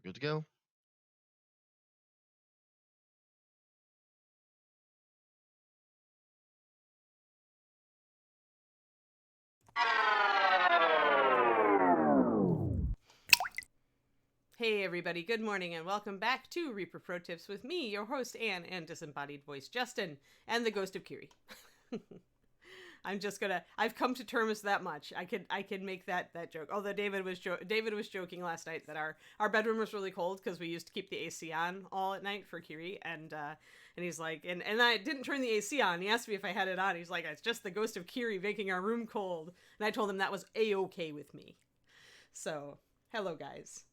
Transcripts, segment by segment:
Good to go. Hey everybody, good morning and welcome back to Reaper Pro Tips with me, your host Anne, and disembodied voice Justin, and the ghost of Kiri. I've come to terms that much. I could make that joke. Although David was joking last night that our bedroom was really cold because we used to keep the AC on all at night for Kiri, and he's like, and I didn't turn the AC on. He asked me if I had it on. He's like, it's just the ghost of Kiri making our room cold, and I told him that was A-okay with me. So, hello guys.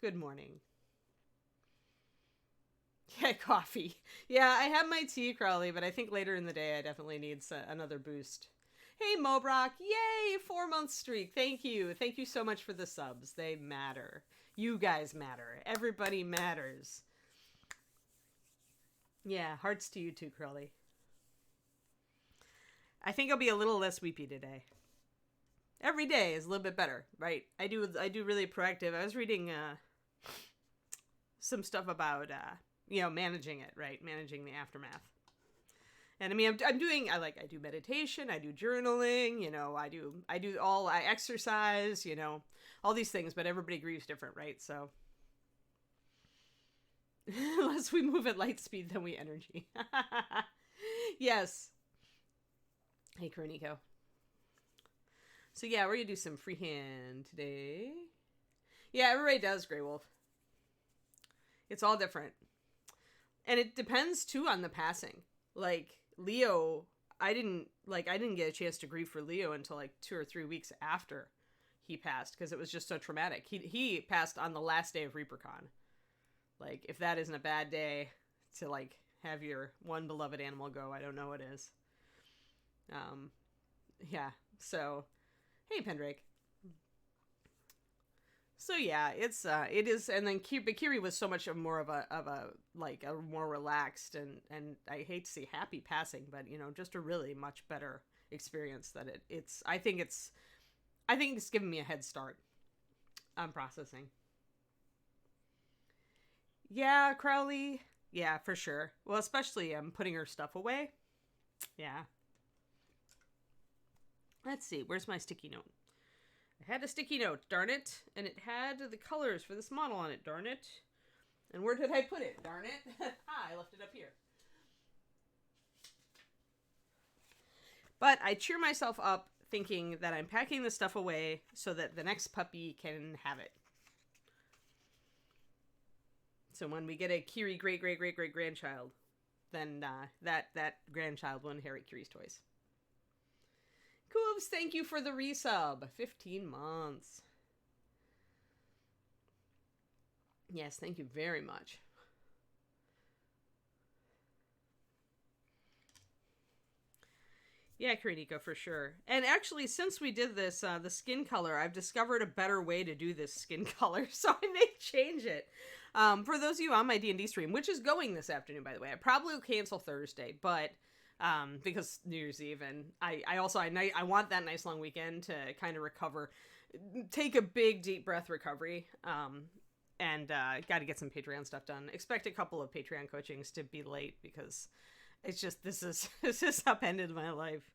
Good morning. Yeah, coffee. Yeah, I have my tea, Crowley, but I think later in the day I definitely need another boost. Hey, Mobrock. Yay, 4-month streak. Thank you. Thank you so much for the subs. They matter. You guys matter. Everybody matters. Yeah, hearts to you too, Crowley. I think I'll be a little less weepy today. Every day is a little bit better, right? I do really proactive. I was reading some stuff about managing it, right? Managing the aftermath. And I mean, I do meditation, I do journaling, I exercise, all these things, but everybody grieves different, right? So unless we move at light speed, then we energy. Yes. Hey, Kariniko. So yeah, we're gonna do some freehand today. Yeah, everybody does, Grey Wolf. It's all different. And it depends too on the passing. Like Leo, I didn't get a chance to grieve for Leo until like 2 or 3 weeks after he passed because it was just so traumatic. He passed on the last day of ReaperCon. Like if that isn't a bad day to like have your one beloved animal go, I don't know what is. Yeah. So, hey Pendrake. So yeah, it is, and then Kiri was so much more of a more relaxed and I hate to say happy passing, but just a really much better experience that it's I think it's given me a head start on processing. Yeah, Crowley. Yeah, for sure. Well, especially putting her stuff away. Yeah. Let's see. Where's my sticky note? I had a sticky note, darn it, and it had the colors for this model on it, darn it. And where did I put it, darn it? I left it up here. But I cheer myself up thinking that I'm packing the stuff away so that the next puppy can have it. So when we get a Kiri great grandchild, then that grandchild will inherit Kiri's toys. Coobs, thank you for the resub. 15 months. Yes, thank you very much. Yeah, Kariniko, for sure. And actually, since we did this, the skin color, I've discovered a better way to do this skin color, so I may change it. For those of you on my D&D stream, which is going this afternoon, by the way, I probably will cancel Thursday, but because New Year's Eve, and I want that nice long weekend to kind of recover, take a big deep breath recovery, and got to get some Patreon stuff done. Expect a couple of Patreon coachings to be late because it's just this is upended my life.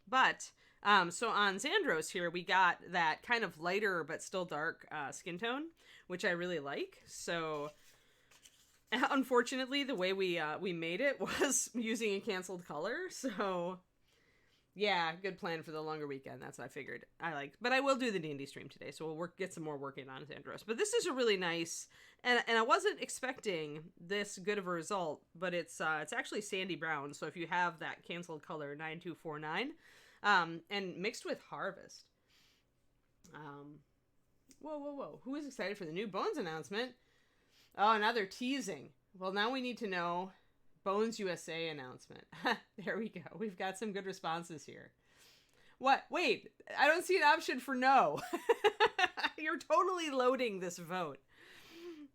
But so on Xandros here, we got that kind of lighter but still dark skin tone, which I really like. So unfortunately, the way we made it was using a canceled color. So yeah, good plan for the longer weekend. That's what I figured. But I will do the D&D stream today, so we'll get some more working on Xandros. But this is a really nice, and I wasn't expecting this good of a result, but it's actually sandy brown. So if you have that canceled color 9249, and mixed with Harvest. Whoa! Who is excited for the new Bones announcement? Oh, now they're teasing. Well, now we need to know Bones USA announcement. There we go. We've got some good responses here. What? Wait, I don't see an option for no. You're totally loading this vote.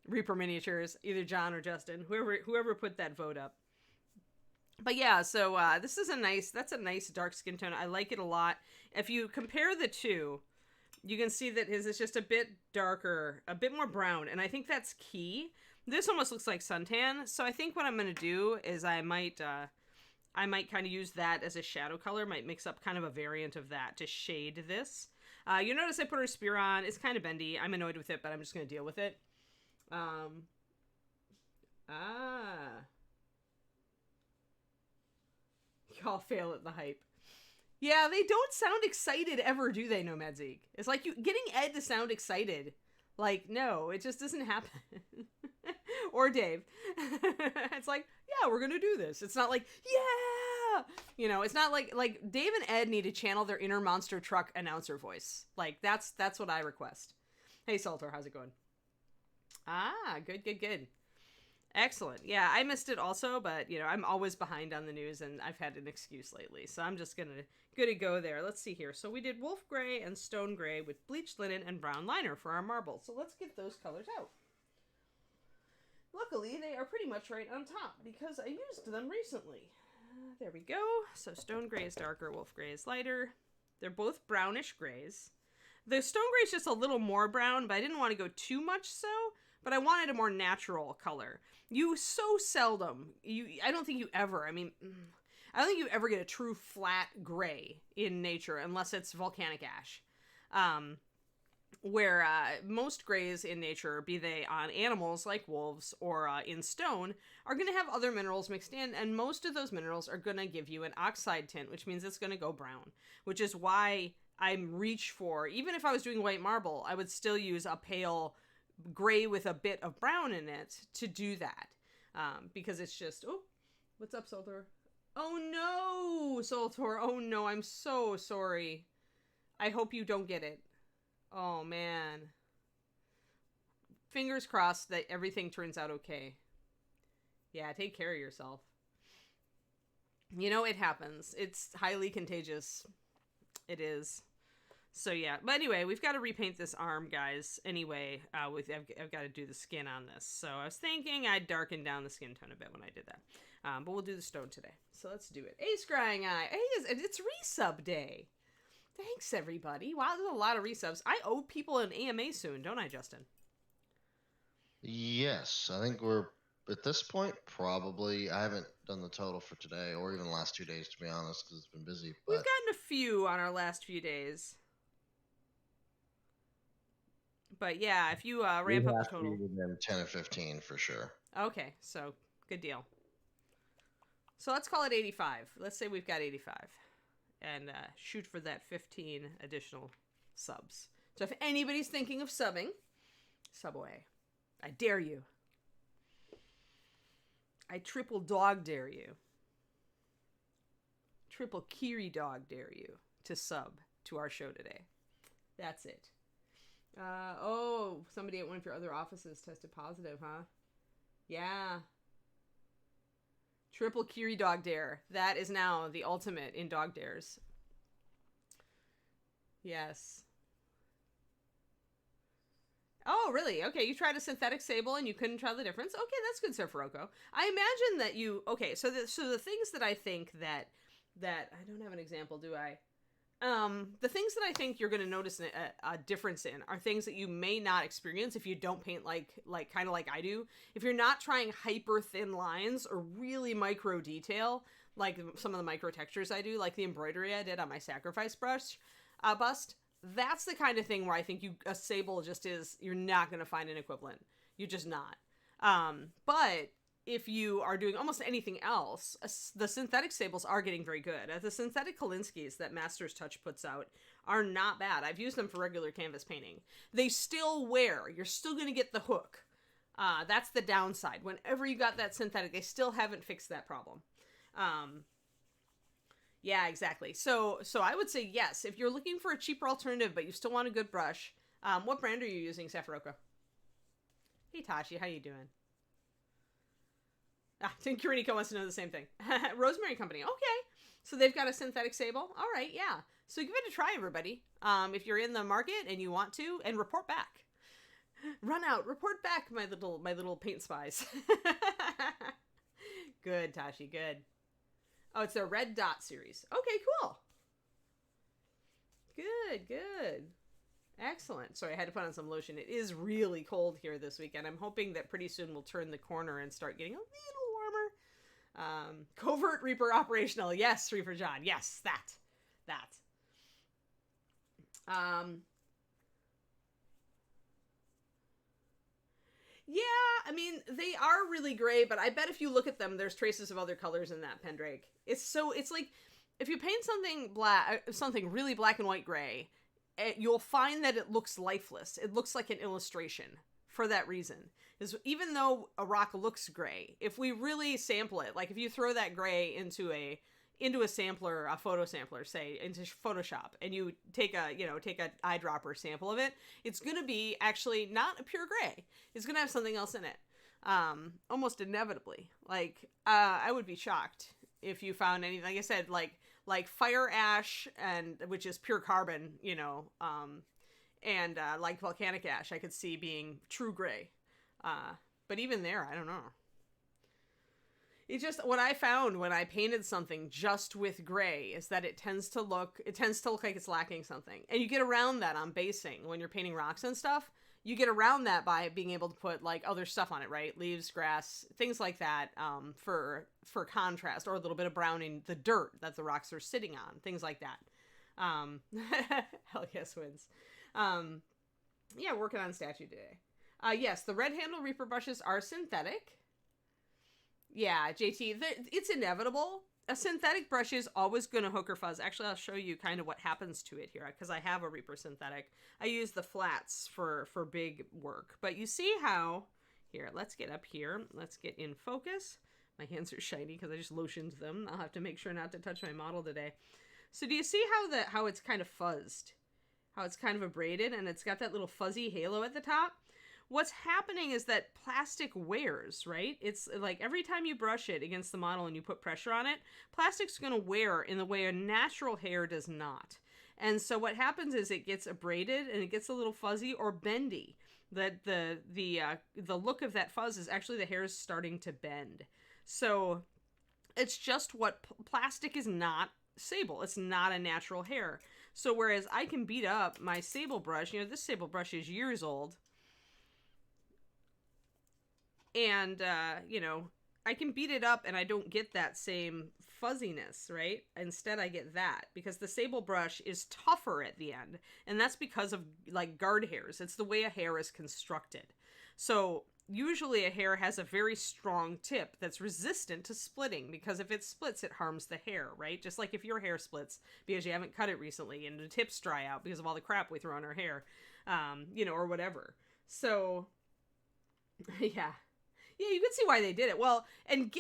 Reaper Miniatures, either John or Justin, whoever put that vote up. But yeah, so that's a nice dark skin tone. I like it a lot. If you compare the two, You can see that his is just a bit darker, a bit more brown, and I think that's key. This almost looks like suntan, so I think what I'm going to do is I might kind of use that as a shadow color, might mix up kind of a variant of that to shade this. You notice I put her spear on. It's kind of bendy. I'm annoyed with it, but I'm just going to deal with it. Y'all fail at the hype. Yeah, they don't sound excited ever, do they, Nomad Zeke? It's like getting Ed to sound excited. Like, no, it just doesn't happen. Or Dave. It's like, yeah, we're gonna do this. It's not like, yeah! You know, it's not like Dave and Ed need to channel their inner monster truck announcer voice. Like, that's what I request. Hey, Salter, how's it going? Ah, good. Excellent. Yeah, I missed it also, but, you know, I'm always behind on the news, and I've had an excuse lately, so I'm just gonna go there. Let's see here. So we did wolf gray and stone gray with bleached linen and brown liner for our marble. So let's get those colors out. Luckily, they are pretty much right on top because I used them recently. There we go. So stone gray is darker, wolf gray is lighter. They're both brownish grays. The stone gray is just a little more brown, but I didn't want to go too much so, but I wanted a more natural color. You so seldom, I don't think you ever get a true flat gray in nature unless it's volcanic ash. Where most grays in nature, be they on animals like wolves or in stone, are going to have other minerals mixed in, and most of those minerals are going to give you an oxide tint, which means it's going to go brown, which is why I reach for, even if I was doing white marble, I would still use a pale gray with a bit of brown in it to do that. Because it's just, oh, what's up, Soltor? Oh no, Soltor, oh no, I'm so sorry. I hope you don't get it. Oh, man. Fingers crossed that everything turns out okay. Yeah, take care of yourself. You know, it happens. It's highly contagious. It is. So, yeah. But anyway, we've got to repaint this arm, guys. Anyway, I've got to do the skin on this. So, I was thinking I'd darken down the skin tone a bit when I did that. But we'll do the stone today. So, let's do it. Hey, Scrying Eye. Hey, it's resub day. Thanks, everybody. Wow, there's a lot of resubs. I owe people an AMA soon, don't I, Justin? Yes, I think we're, at this point, probably, I haven't done the total for today, or even the last 2 days, to be honest, because it's been busy. But we've gotten a few on our last few days. But yeah, if you ramp up the total. 10 or 15 for sure. Okay, so good deal. So let's call it 85. Let's say we've got 85. And shoot for that 15 additional subs. So if anybody's thinking of subbing, sub away. I dare you. I triple dog dare you. Triple Kiri dog dare you to sub to our show today. That's it. Oh, somebody at one of your other offices tested positive, huh? Yeah. Triple Kiri dog dare. That is now the ultimate in dog dares. Yes. Oh, really? Okay, you tried a synthetic sable and you couldn't tell the difference? Okay, that's good, Sir Faroko. I imagine that you... Okay, so the things that I think that... I don't have an example, do I? The things that I think you're going to notice a difference in are things that you may not experience if you don't paint kind of like I do. If you're not trying hyper thin lines or really micro detail, like some of the micro textures I do, like the embroidery I did on my sacrifice bust, that's the kind of thing where I think a sable just is, you're not going to find an equivalent. You're just not. But if you are doing almost anything else, the synthetic sables are getting very good. The synthetic Kalinskis that Master's Touch puts out are not bad. I've used them for regular canvas painting. They still wear. You're still going to get the hook. That's the downside. Whenever you got that synthetic, they still haven't fixed that problem. Yeah, exactly. So I would say yes. If you're looking for a cheaper alternative, but you still want a good brush, what brand are you using, Safaroko? Hey, Tashi, how you doing? Kiriniko wants to know the same thing. Rosemary Company. Okay. So they've got a synthetic sable. All right. Yeah. So give it a try, everybody. If you're in the market and you want to, and report back. Run out. Report back, my little paint spies. Good, Tashi. Good. Oh, it's their Red Dot series. Okay, cool. Good. Excellent. Sorry, I had to put on some lotion. It is really cold here this weekend. I'm hoping that pretty soon we'll turn the corner and start getting a little warmer. Covert Reaper operational. Yes, Reaper John. Yes, that. Um, yeah, I mean, they are really gray, but I bet if you look at them, there's traces of other colors in that Pendrake. It's like, if you paint something black, something really black and white gray, you'll find that it looks lifeless. It looks like an illustration for that reason. Is even though a rock looks gray, if we really sample it, like if you throw that gray into a sampler, a photo sampler, say into Photoshop, and you take a eyedropper sample of it, it's gonna be actually not a pure gray. It's gonna have something else in it, almost inevitably. Like I would be shocked if you found anything. Like I said, like fire ash, and which is pure carbon, and like volcanic ash, I could see being true gray. But even there, I don't know. It's just what I found when I painted something just with gray is that it tends to look like it's lacking something. And you get around that on basing when you're painting rocks and stuff. You get around that by being able to put like other stuff on it, right? Leaves, grass, things like that, for contrast, or a little bit of browning the dirt that the rocks are sitting on, things like that. Hell yes wins. Yeah, working on statue today. Yes, the red handle Reaper brushes are synthetic. Yeah, JT, it's inevitable. A synthetic brush is always going to hook or fuzz. Actually, I'll show you kind of what happens to it here, because I have a Reaper synthetic. I use the flats for big work. But you see how... Here, let's get up here. Let's get in focus. My hands are shiny because I just lotioned them. I'll have to make sure not to touch my model today. So do you see how it's kind of fuzzed? How it's kind of abraded, and it's got that little fuzzy halo at the top? What's happening is that plastic wears, right? It's like every time you brush it against the model and you put pressure on it, plastic's going to wear in the way a natural hair does not. And so what happens is it gets abraded and it gets a little fuzzy or bendy. That the look of that fuzz is actually the hair is starting to bend. So it's just what plastic is not sable. It's not a natural hair. So whereas I can beat up my sable brush, this sable brush is years old. And, I can beat it up and I don't get that same fuzziness, right? Instead, I get that because the sable brush is tougher at the end. And that's because of, like, guard hairs. It's the way a hair is constructed. So usually a hair has a very strong tip that's resistant to splitting, because if it splits, it harms the hair, right? Just like if your hair splits because you haven't cut it recently and the tips dry out because of all the crap we throw on our hair, or whatever. So, yeah. Yeah, you can see why they did it. Well, and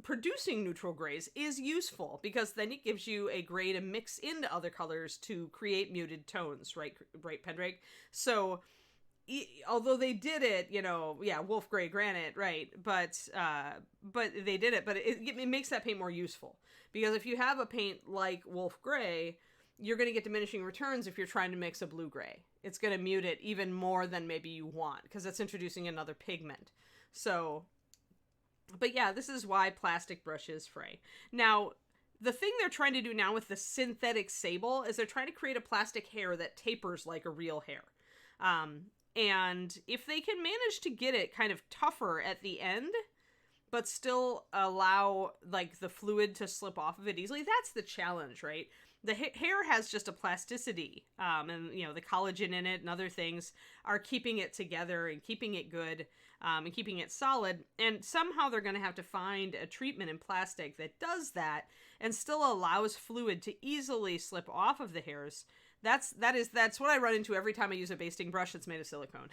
producing neutral grays is useful because then it gives you a gray to mix into other colors to create muted tones, right, Pendrake? So, although they did it, wolf gray granite, right? But they did it, but it makes that paint more useful because if you have a paint like wolf gray, you're going to get diminishing returns if you're trying to mix a blue gray. It's going to mute it even more than maybe you want because it's introducing another pigment. So, but yeah, this is why plastic brushes fray. Now, the thing they're trying to do now with the synthetic sable is they're trying to create a plastic hair that tapers like a real hair. And if they can manage to get it kind of tougher at the end, but still allow like the fluid to slip off of it easily, that's the challenge, right? The hair has just a plasticity, and the collagen in it and other things are keeping it together and keeping it good, and keeping it solid. And somehow they're going to have to find a treatment in plastic that does that and still allows fluid to easily slip off of the hairs. That's what I run into every time I use a basting brush that's made of silicone.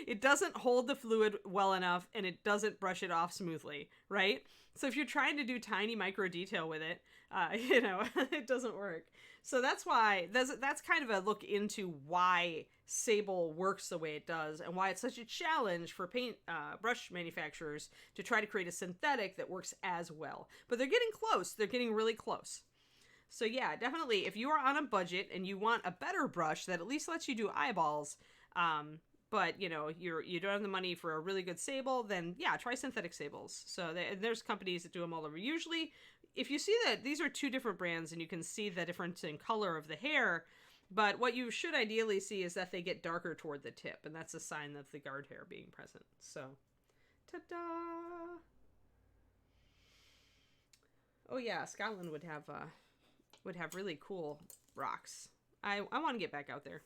It doesn't hold the fluid well enough, and it doesn't brush it off smoothly, right? So if you're trying to do tiny micro detail with it, it doesn't work. So that's why that's kind of a look into why sable works the way it does and why it's such a challenge for paint brush manufacturers to try to create a synthetic that works as well. But they're getting close. They're getting really close. So yeah, definitely, if you are on a budget and you want a better brush that at least lets you do eyeballs, but you don't have the money for a really good sable, then yeah, try synthetic sables. So there's companies that do them all over. Usually, if you see that these are two different brands and you can see the difference in color of the hair, But what you should ideally see is that they get darker toward the tip, and that's a sign of the guard hair being present. So, ta-da! Oh yeah, Scotland would have really cool rocks. I want to get back out there.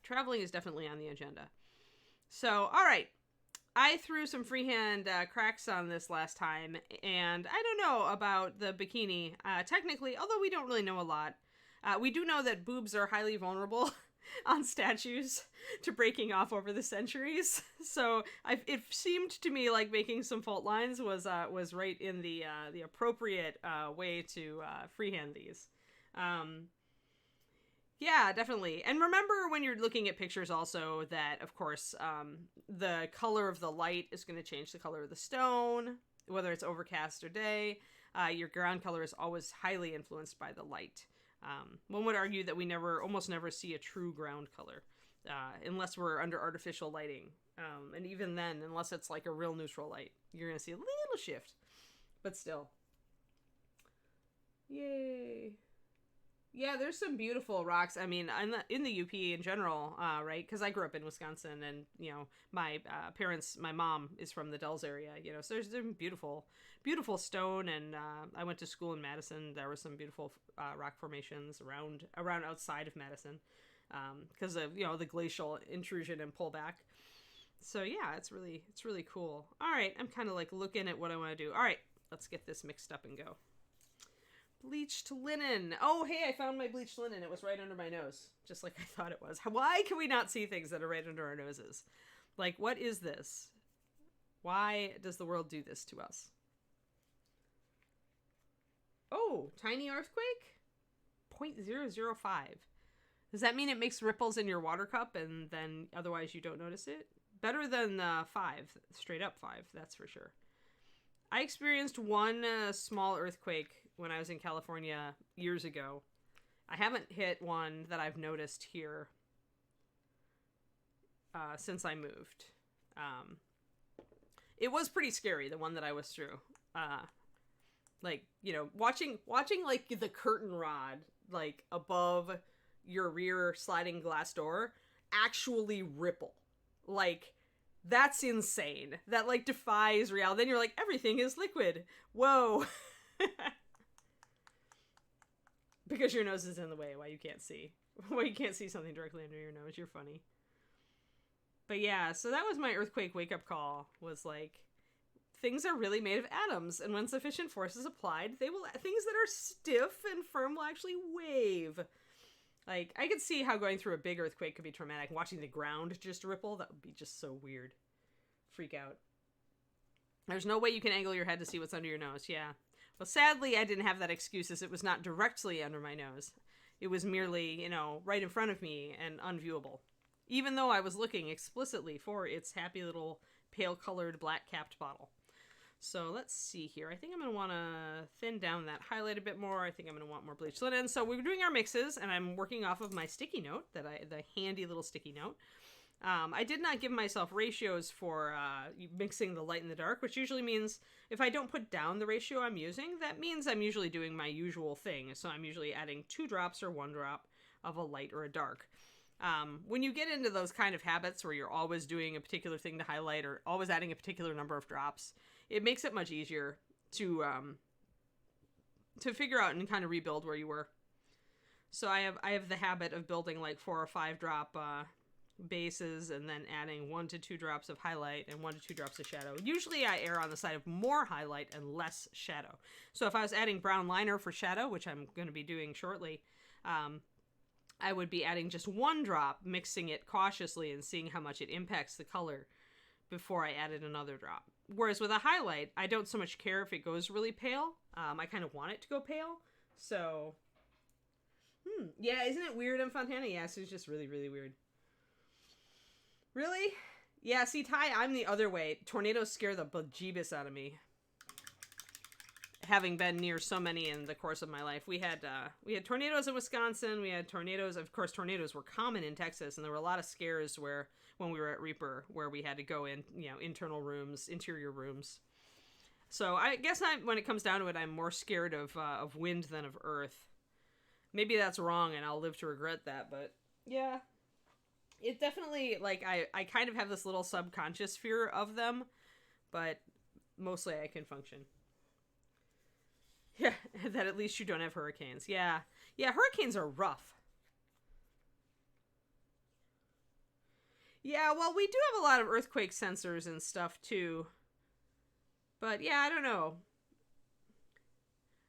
Traveling is definitely on the agenda. So, all right. I threw some freehand cracks on this last time, and I don't know about the bikini. Technically, although we don't really know a lot, we do know that boobs are highly vulnerable on statues to breaking off over the centuries. So it seemed to me like making some fault lines was right in the appropriate way to freehand these. Yeah, definitely. And remember when you're looking at pictures also that, of course, the color of the light is going to change the color of the stone, whether it's overcast or day. Your ground color is always highly influenced by the light. One would argue that we almost never see a true ground color unless we're under artificial lighting. And even then, unless it's like a real neutral light, you're going to see a little shift. But still. Yay. Yeah, there's some beautiful rocks. I mean, in the UP in general, right? Because I grew up in Wisconsin, and my my mom is from the Dells area. So there's some beautiful, beautiful stone, and I went to school in Madison. There were some beautiful rock formations around outside of Madison, because of the glacial intrusion and pullback. So yeah, it's really cool. All right, I'm kind of like looking at what I want to do. All right, let's get this mixed up and go. Bleached linen. Oh, hey, I found my bleached linen. It was right under my nose, just like I thought it was. Why can we not see things that are right under our noses? Like, what is this? Why does the world do this to us? Oh, tiny earthquake? 0.005. Does that mean it makes ripples in your water cup and then otherwise you don't notice it? Better than 5, straight up 5, that's for sure. I experienced one small earthquake when I was in California years ago. I haven't hit one that I've noticed here since I moved. It was pretty scary, the one that I was through. Watching like the curtain rod like above your rear sliding glass door actually ripple. Like, that's insane. That like defies reality. Then you're like, everything is liquid. Whoa. Because your nose is in the way. Why you can't see something directly under your nose. You're funny. But yeah, so that was my earthquake wake-up call. Was like, things are really made of atoms, and when sufficient force is applied, things that are stiff and firm will actually wave. Like, I could see how going through a big earthquake could be traumatic. Watching the ground just ripple, that would be just so weird. Freak out. There's no way you can angle your head to see what's under your nose. Yeah. Well, sadly, I didn't have that excuse, as it was not directly under my nose. It was merely, right in front of me and unviewable. Even though I was looking explicitly for its happy little pale-colored black-capped bottle. So let's see here. I think I'm going to want to thin down that highlight a bit more. I think I'm going to want more bleached linen. So we're doing our mixes, and I'm working off of my sticky note, the handy little sticky note. I did not give myself ratios for mixing the light and the dark, which usually means if I don't put down the ratio I'm using, that means I'm usually doing my usual thing. So I'm usually adding 2 drops or 1 drop of a light or a dark. When you get into those kind of habits where you're always doing a particular thing to highlight or always adding a particular number of drops, it makes it much easier to figure out and kind of rebuild where you were. So I have the habit of building like 4 or 5 drop bases and then adding 1 to 2 drops of highlight and 1 to 2 drops of shadow. Usually I err on the side of more highlight and less shadow. So if I was adding brown liner for shadow, which I'm going to be doing shortly, I would be adding just 1 drop, mixing it cautiously and seeing how much it impacts the color before I added another drop. Whereas with a highlight, I don't so much care if it goes really pale. I kind of want it to go pale. So, yeah, isn't it weird in Fontana? Yes, it's just really, really weird. Really? Yeah, see, Ty, I'm the other way. Tornadoes scare the bejeebus out of me. Having been near so many in the course of my life. We had tornadoes in Wisconsin. We had tornadoes. Of course, tornadoes were common in Texas, and there were a lot of scares when we were at Reaper, where we had to go in, internal rooms, interior rooms. So I guess when it comes down to it, I'm more scared of wind than of earth. maybe that's wrong and I'll live to regret that, but yeah. It definitely, like, I kind of have this little subconscious fear of them, but mostly I can function. Yeah, that at least you don't have hurricanes. Yeah. Yeah, hurricanes are rough. Yeah, well, we do have a lot of earthquake sensors and stuff, too. But yeah, I don't know.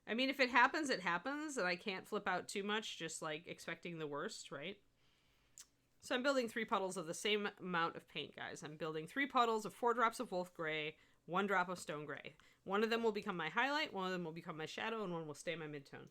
I mean, if it happens, it happens, and I can't flip out too much, just like expecting the worst, right? So I'm building 3 puddles of the same amount of paint, guys. I'm building 3 puddles of 4 drops of wolf gray, 1 drop of stone gray. One of them will become my highlight, one of them will become my shadow, and one will stay my midtone.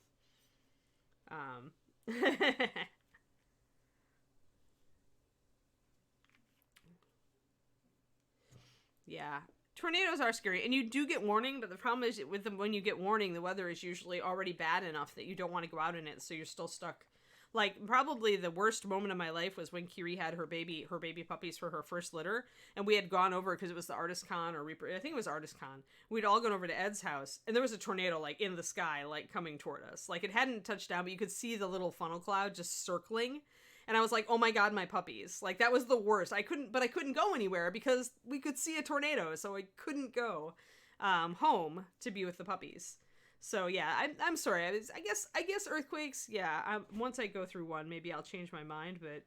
Yeah. Tornadoes are scary, and you do get warning, but the problem is with them, when you get warning, the weather is usually already bad enough that you don't want to go out in it, so you're still stuck. Like, probably the worst moment of my life was when Kiri had her baby puppies for her first litter, and we had gone over, because it was the Artist Con, or Reaper, I think it was Artist Con. We'd all gone over to Ed's house, and there was a tornado, like, in the sky, like, coming toward us. Like, it hadn't touched down, but you could see the little funnel cloud just circling, and I was like, oh my god, my puppies. Like, that was the worst. I couldn't go anywhere, because we could see a tornado, so I couldn't go home to be with the puppies. So yeah, I'm sorry. I guess earthquakes. Yeah, once I go through one, maybe I'll change my mind. But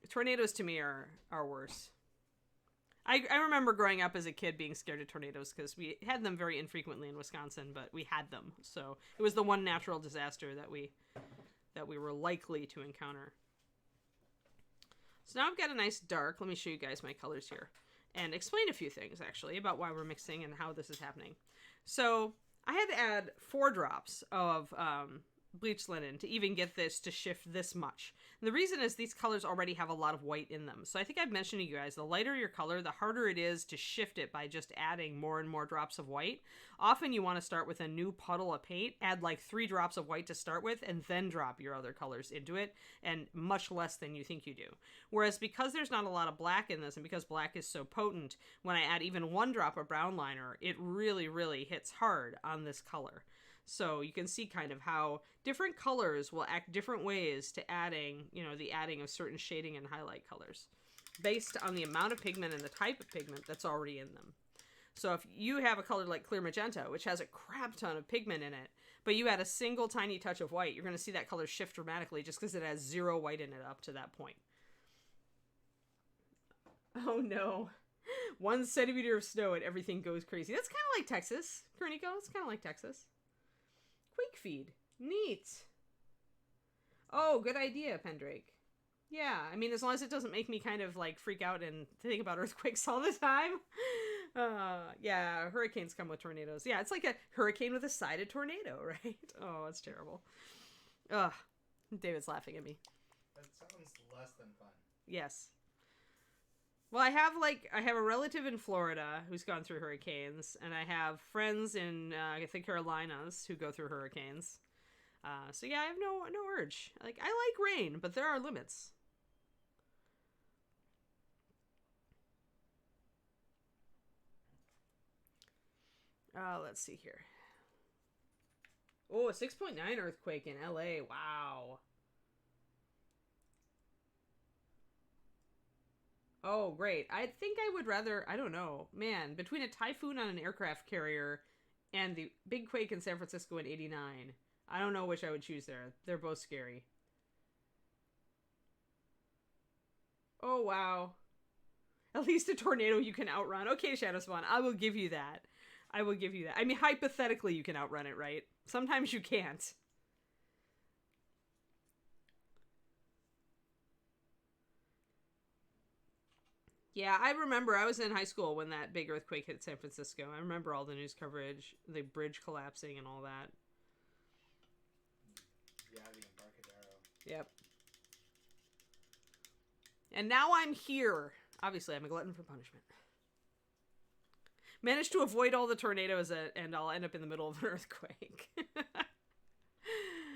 tornadoes to me are worse. I remember growing up as a kid being scared of tornadoes because we had them very infrequently in Wisconsin, but we had them. So it was the one natural disaster that we were likely to encounter. So now I've got a nice dark. Let me show you guys my colors here and explain a few things actually about why we're mixing and how this is happening. So I had to add 4 drops of bleached linen to even get this to shift this much. And the reason is these colors already have a lot of white in them. So I think I've mentioned to you guys, the lighter your color, the harder it is to shift it by just adding more and more drops of white. Often you want to start with a new puddle of paint, add like 3 drops of white to start with, and then drop your other colors into it, and much less than you think you do. Whereas because there's not a lot of black in this, and because black is so potent, when I add even 1 drop of brown liner, it really, really hits hard on this color. So you can see kind of how different colors will act different ways to adding, the adding of certain shading and highlight colors based on the amount of pigment and the type of pigment that's already in them. So if you have a color like clear magenta, which has a crap ton of pigment in it, but you add a single tiny touch of white, you're going to see that color shift dramatically just because it has 0 white in it up to that point. Oh no. 1 centimeter of snow and everything goes crazy. That's kind of like Texas, Kurnico. It's kind of like Texas. Quake feed. Neat. Oh, good idea, Pendrake. Yeah, I mean, as long as it doesn't make me kind of like freak out and think about earthquakes all the time. Yeah, hurricanes come with tornadoes. Yeah, it's like a hurricane with a sided tornado, right? Oh, it's terrible. Ugh, David's laughing at me. That sounds less than fun. Yes. Well, I have a relative in Florida who's gone through hurricanes, and I have friends in the Carolinas who go through hurricanes. So yeah, I have no urge. Like, I like rain, but there are limits. Let's see here. Oh, a 6.9 earthquake in LA. Wow. Oh, great. I think I would rather, I don't know, man, between a typhoon on an aircraft carrier and the big quake in San Francisco in 89, I don't know which I would choose there. They're both scary. Oh, wow. At least a tornado you can outrun. Okay, Shadow Spawn, I will give you that. I will give you that. I mean, hypothetically, you can outrun it, right? Sometimes you can't. Yeah, I remember I was in high school when that big earthquake hit San Francisco. I remember all the news coverage, the bridge collapsing and all that. Yeah, the Embarcadero. Yep. And now I'm here. Obviously, I'm a glutton for punishment. Managed to avoid all the tornadoes and I'll end up in the middle of an earthquake.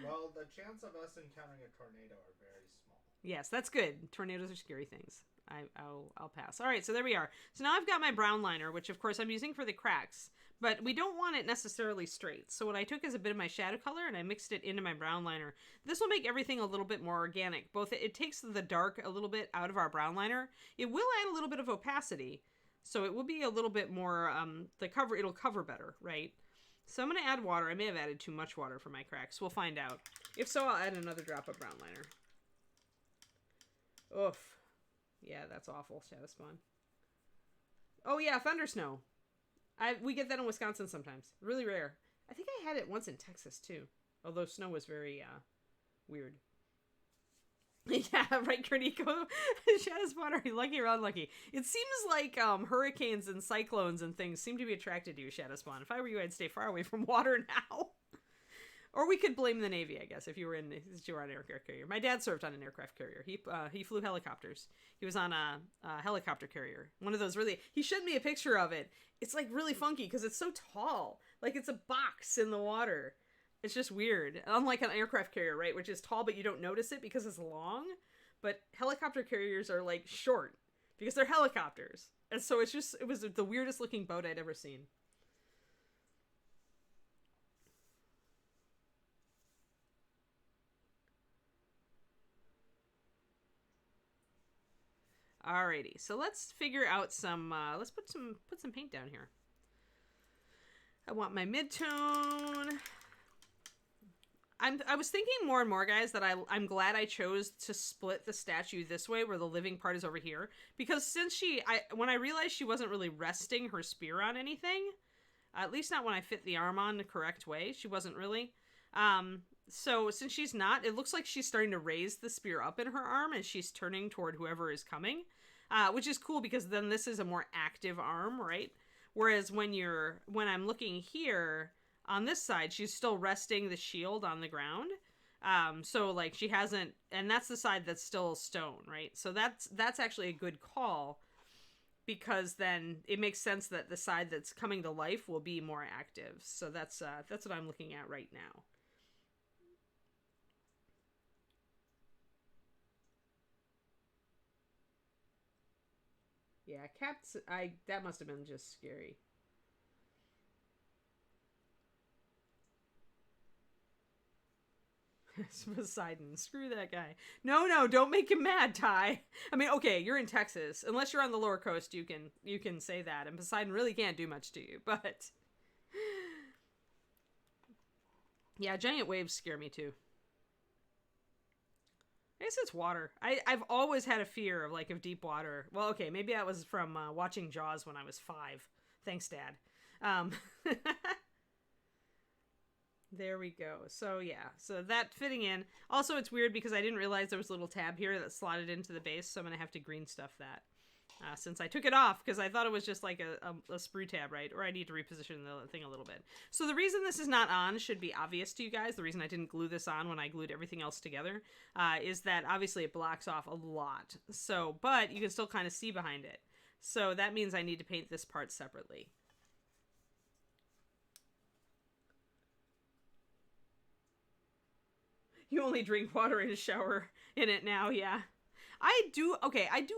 Well, the chance of us encountering a tornado are very small. Yes, that's good. Tornadoes are scary things. I'll pass. All right, so there we are. So now I've got my brown liner, which of course I'm using for the cracks, but we don't want it necessarily straight. So what I took is a bit of my shadow color and I mixed it into my brown liner. This will make everything a little bit more organic. Both it takes the dark a little bit out of our brown liner. It will add a little bit of opacity, so it will be a little bit more it'll cover better, right? So I'm going to add water. I may have added too much water for my cracks. We'll find out. If so, I'll add another drop of brown liner. Oof. Yeah, that's awful, Shadow Spawn. Oh yeah, thunder snow. We get that in Wisconsin sometimes. Really rare. I think I had it once in Texas too. Although snow was very weird. Yeah, right, Kerniko. Shadow Spawn, are you lucky or unlucky? It seems like hurricanes and cyclones and things seem to be attracted to you, Shadow Spawn. If I were you, I'd stay far away from water now. Or we could blame the Navy, I guess, if you were on an aircraft carrier. My dad served on an aircraft carrier. He flew helicopters. He was on a helicopter carrier. One of those really... He showed me a picture of it. It's like really funky because it's so tall. Like it's a box in the water. It's just weird. Unlike an aircraft carrier, right? Which is tall, but you don't notice it because it's long. But helicopter carriers are like short because they're helicopters. And so it was the weirdest looking boat I'd ever seen. Alrighty, so let's figure out some, let's put some paint down here. I want my mid-tone. I was thinking more and more, guys, that I'm glad I chose to split the statue this way, where the living part is over here. Because since when I realized she wasn't really resting her spear on anything, at least not when I fit the arm on the correct way, she wasn't really. So since she's not, it looks like she's starting to raise the spear up in her arm and she's turning toward whoever is coming, which is cool because then this is a more active arm, right? Whereas when I'm looking here on this side, she's still resting the shield on the ground. So like she hasn't, and that's the side that's still stone, right? So that's actually a good call because then it makes sense that the side that's coming to life will be more active. So that's what I'm looking at right now. Yeah, cats, that must have been just scary. Poseidon, screw that guy. No, don't make him mad, Ty. I mean, okay, you're in Texas. Unless you're on the lower coast, you can say that. And Poseidon really can't do much to you, but... Yeah, giant waves scare me too. I guess it's water. I've always had a fear of deep water. Well, okay, maybe that was from watching Jaws when I was 5. Thanks, Dad. There we go. So yeah, so that fitting in. Also, it's weird because I didn't realize there was a little tab here that slotted into the base, so I'm gonna have to green stuff that. Since I took it off because I thought it was just like a sprue tab, right? Or I need to reposition the thing a little bit. So the reason this is not on should be obvious to you guys. The reason I didn't glue this on when I glued everything else together is that obviously it blocks off a lot. So, but you can still kind of see behind it. So that means I need to paint this part separately. You only drink water in a shower in it now, yeah. I do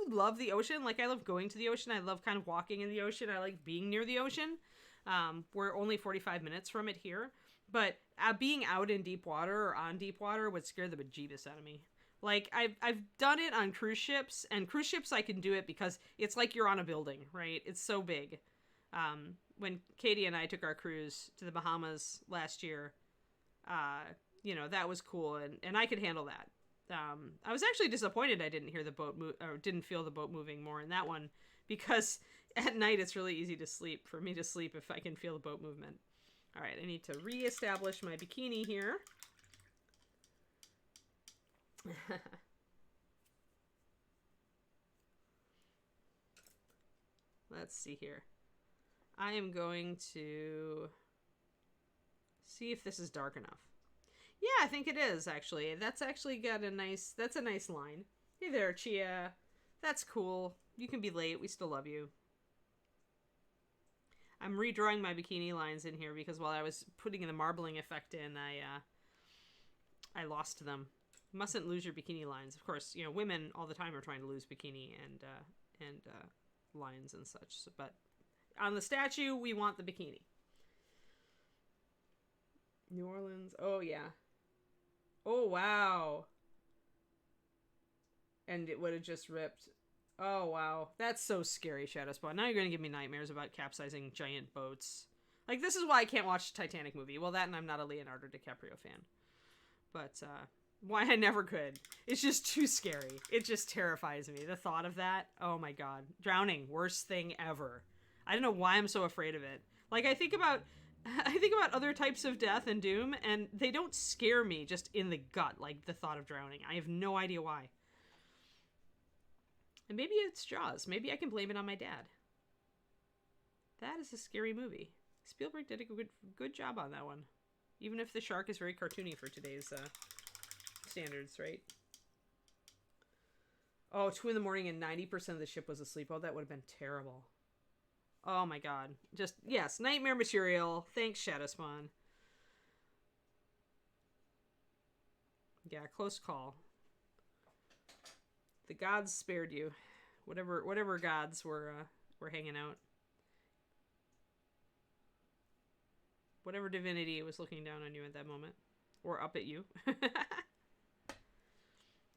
love the ocean. Like, I love going to the ocean. I love kind of walking in the ocean. I like being near the ocean. We're only 45 minutes from it here. But being out in deep water or on deep water would scare the bejeebus out of me. Like, I've done it on cruise ships. And cruise ships, I can do it because it's like you're on a building, right? It's so big. When Katie and I took our cruise to the Bahamas last year, you know, that was cool. And I could handle that. I was actually disappointed I didn't hear the boat or didn't feel the boat moving more in that one because at night it's really easy to sleep, for me to sleep if I can feel the boat movement. All right, I need to reestablish my bikini here. Let's see here. I am going to see if this is dark enough. Yeah, I think it is, actually. That's actually got that's a nice line. Hey there, Chia. That's cool. You can be late. We still love you. I'm redrawing my bikini lines in here because while I was putting the marbling effect in, I lost them. Mustn't lose your bikini lines. Of course, you know, women all the time are trying to lose bikini and lines and such. So, but on the statue, we want the bikini. New Orleans. Oh, yeah. Oh, wow. And it would have just ripped. Oh, wow. That's so scary, Shadow Spawn. Now you're going to give me nightmares about capsizing giant boats. Like, this is why I can't watch the Titanic movie. Well, that and I'm not a Leonardo DiCaprio fan. But, why I never could. It's just too scary. It just terrifies me. The thought of that. Oh, my God. Drowning. Worst thing ever. I don't know why I'm so afraid of it. Like, I think about other types of death and doom, and they don't scare me just in the gut, like the thought of drowning. I have no idea why. And maybe it's Jaws. Maybe I can blame it on my dad. That is a scary movie. Spielberg did a good job on that one. Even if the shark is very cartoony for today's standards, right? Oh, 2 a.m. and 90% of the ship was asleep. Oh, that would have been terrible. Oh my God. Just, yes, nightmare material. Thanks, Shadow Spawn. Yeah, close call. The gods spared you. Whatever gods were hanging out. Whatever divinity was looking down on you at that moment. Or up at you.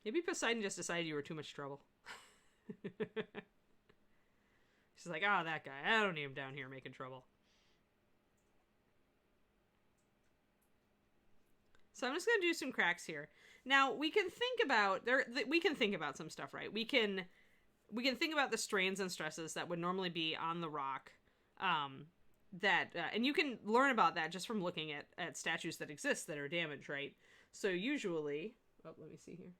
Maybe Poseidon just decided you were too much trouble. She's like, oh, that guy. I don't need him down here making trouble. So I'm just going to do some cracks here. Now, we can think about some stuff, right? We can think about the strains and stresses that would normally be on the rock. And you can learn about that just from looking at statues that exist that are damaged, right? So usually, oh, let me see here.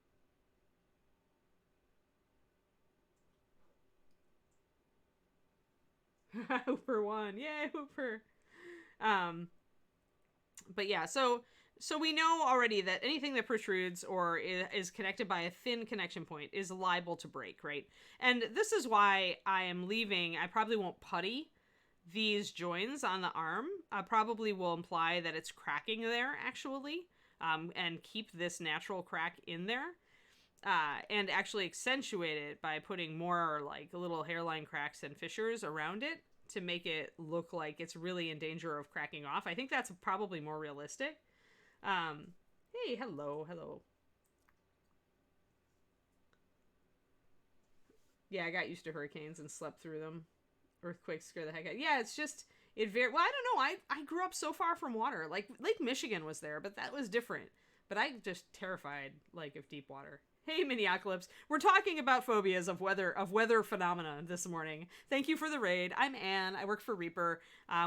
Hooper won. Yay, Hooper. But yeah, so we know already that anything that protrudes or is connected by a thin connection point is liable to break, right? And this is why I am leaving. I probably won't putty these joins on the arm. I probably will imply that it's cracking there, actually, and keep this natural crack in there. And actually accentuate it by putting more like little hairline cracks and fissures around it to make it look like it's really in danger of cracking off. I think that's probably more realistic. Hey, hello. Yeah, I got used to hurricanes and slept through them. Earthquakes scare the heck out. Yeah, it's just, well, I don't know. I grew up so far from water. Like, Lake Michigan was there, but that was different. But I'm just terrified, like, of deep water. Hey, Miniocalypse. We're talking about phobias of weather phenomena this morning. Thank you for the raid. I'm Anne. I work for Reaper.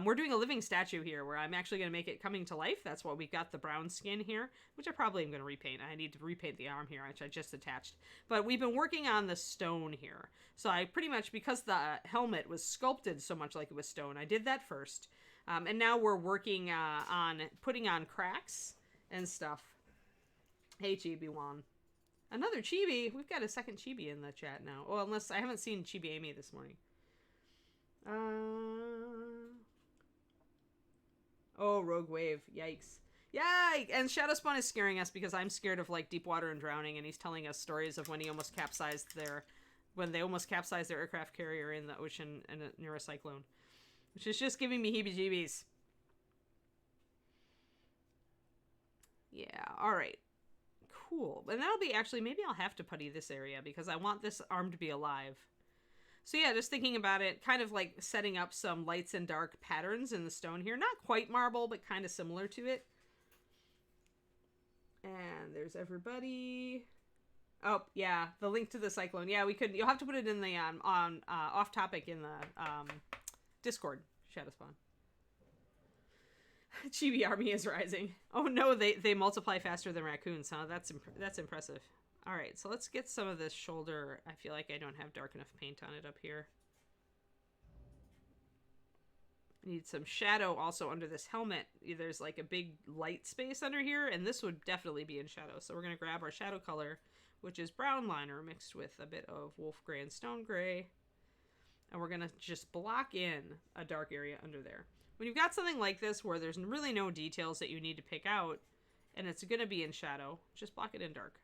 We're doing a living statue here where I'm actually going to make it coming to life. That's why we've got the brown skin here, which I probably am going to repaint. I need to repaint the arm here, which I just attached. But we've been working on the stone here. So I pretty much, because the helmet was sculpted so much like it was stone, I did that first. And now we're working on putting on cracks and stuff. Hey, Chibi-wan. Another Chibi. We've got a second Chibi in the chat now. Oh, unless I haven't seen Chibi Amy this morning. Oh, Rogue Wave. Yikes. Yikes! And Shadow Spawn is scaring us because I'm scared of like deep water and drowning, and he's telling us stories of when they almost capsized their aircraft carrier in the ocean and near a cyclone, which is just giving me heebie-jeebies. Yeah. All right. Cool. And that'll be actually, maybe I'll have to putty this area because I want this arm to be alive. So yeah, just thinking about it, kind of like setting up some lights and dark patterns in the stone here. Not quite marble, but kind of similar to it. And there's everybody. Oh, yeah, the link to the cyclone. Yeah, you'll have to put it in the, off topic in the, Discord, Shadow Spawn. Chibi army is rising. Oh no, they multiply faster than raccoons, huh? That's impressive. All right, so let's get some of this shoulder. I feel like I don't have dark enough paint on it up here. I need some shadow also under this helmet. There's like a big light space under here, and this would definitely be in shadow. So we're gonna grab our shadow color, which is brown liner mixed with a bit of wolf gray and stone gray. And we're gonna just block in a dark area under there. When you've got something like this where there's really no details that you need to pick out, and it's going to be in shadow, just block it in dark.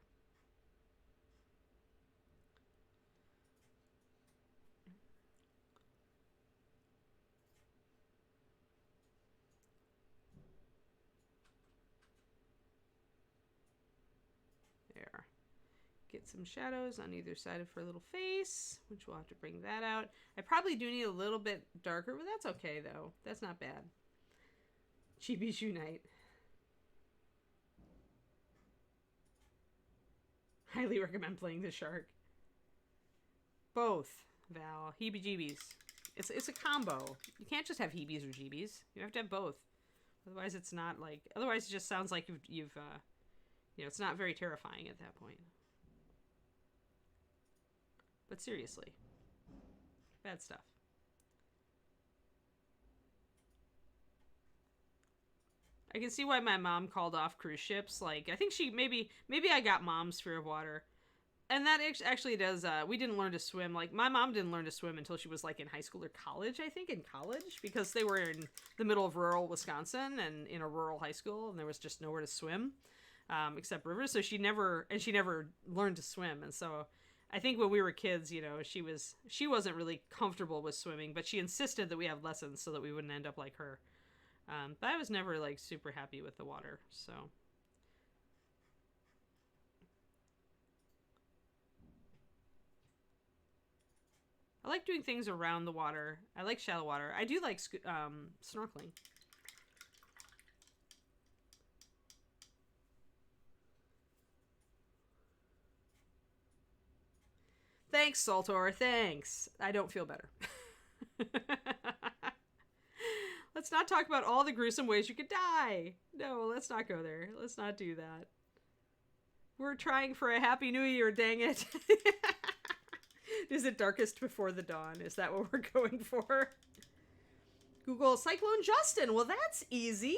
Get some shadows on either side of her little face, which we'll have to bring that out. I probably do need a little bit darker, but that's okay, though. That's not bad. Chibi's Unite. Highly recommend playing the shark. Both, Val. Heebie-jeebies. It's a combo. You can't just have heebies or jeebies. You have to have both. Otherwise, it's not like... Otherwise, it just sounds like you've you know, it's not very terrifying at that point. But seriously. Bad stuff. I can see why my mom called off cruise ships. Like, I think she... Maybe I got mom's fear of water. And that actually does... we didn't learn to swim. Like, my mom didn't learn to swim until she was, like, in high school or college, I think. In college. Because they were in the middle of rural Wisconsin and in a rural high school. And there was just nowhere to swim. Except rivers. So she never learned to swim. And so... I think when we were kids, you know, she wasn't really comfortable with swimming, but she insisted that we have lessons so that we wouldn't end up like her. But I was never, like, super happy with the water, so. I like doing things around the water. I like shallow water. I do like snorkeling. Thanks, Saltor. Thanks. I don't feel better. Let's not talk about all the gruesome ways you could die. No, let's not go there. Let's not do that. We're trying for a happy new year, dang it. Is it darkest before the dawn? Is that what we're going for? Google Cyclone Justin. Well, that's easy.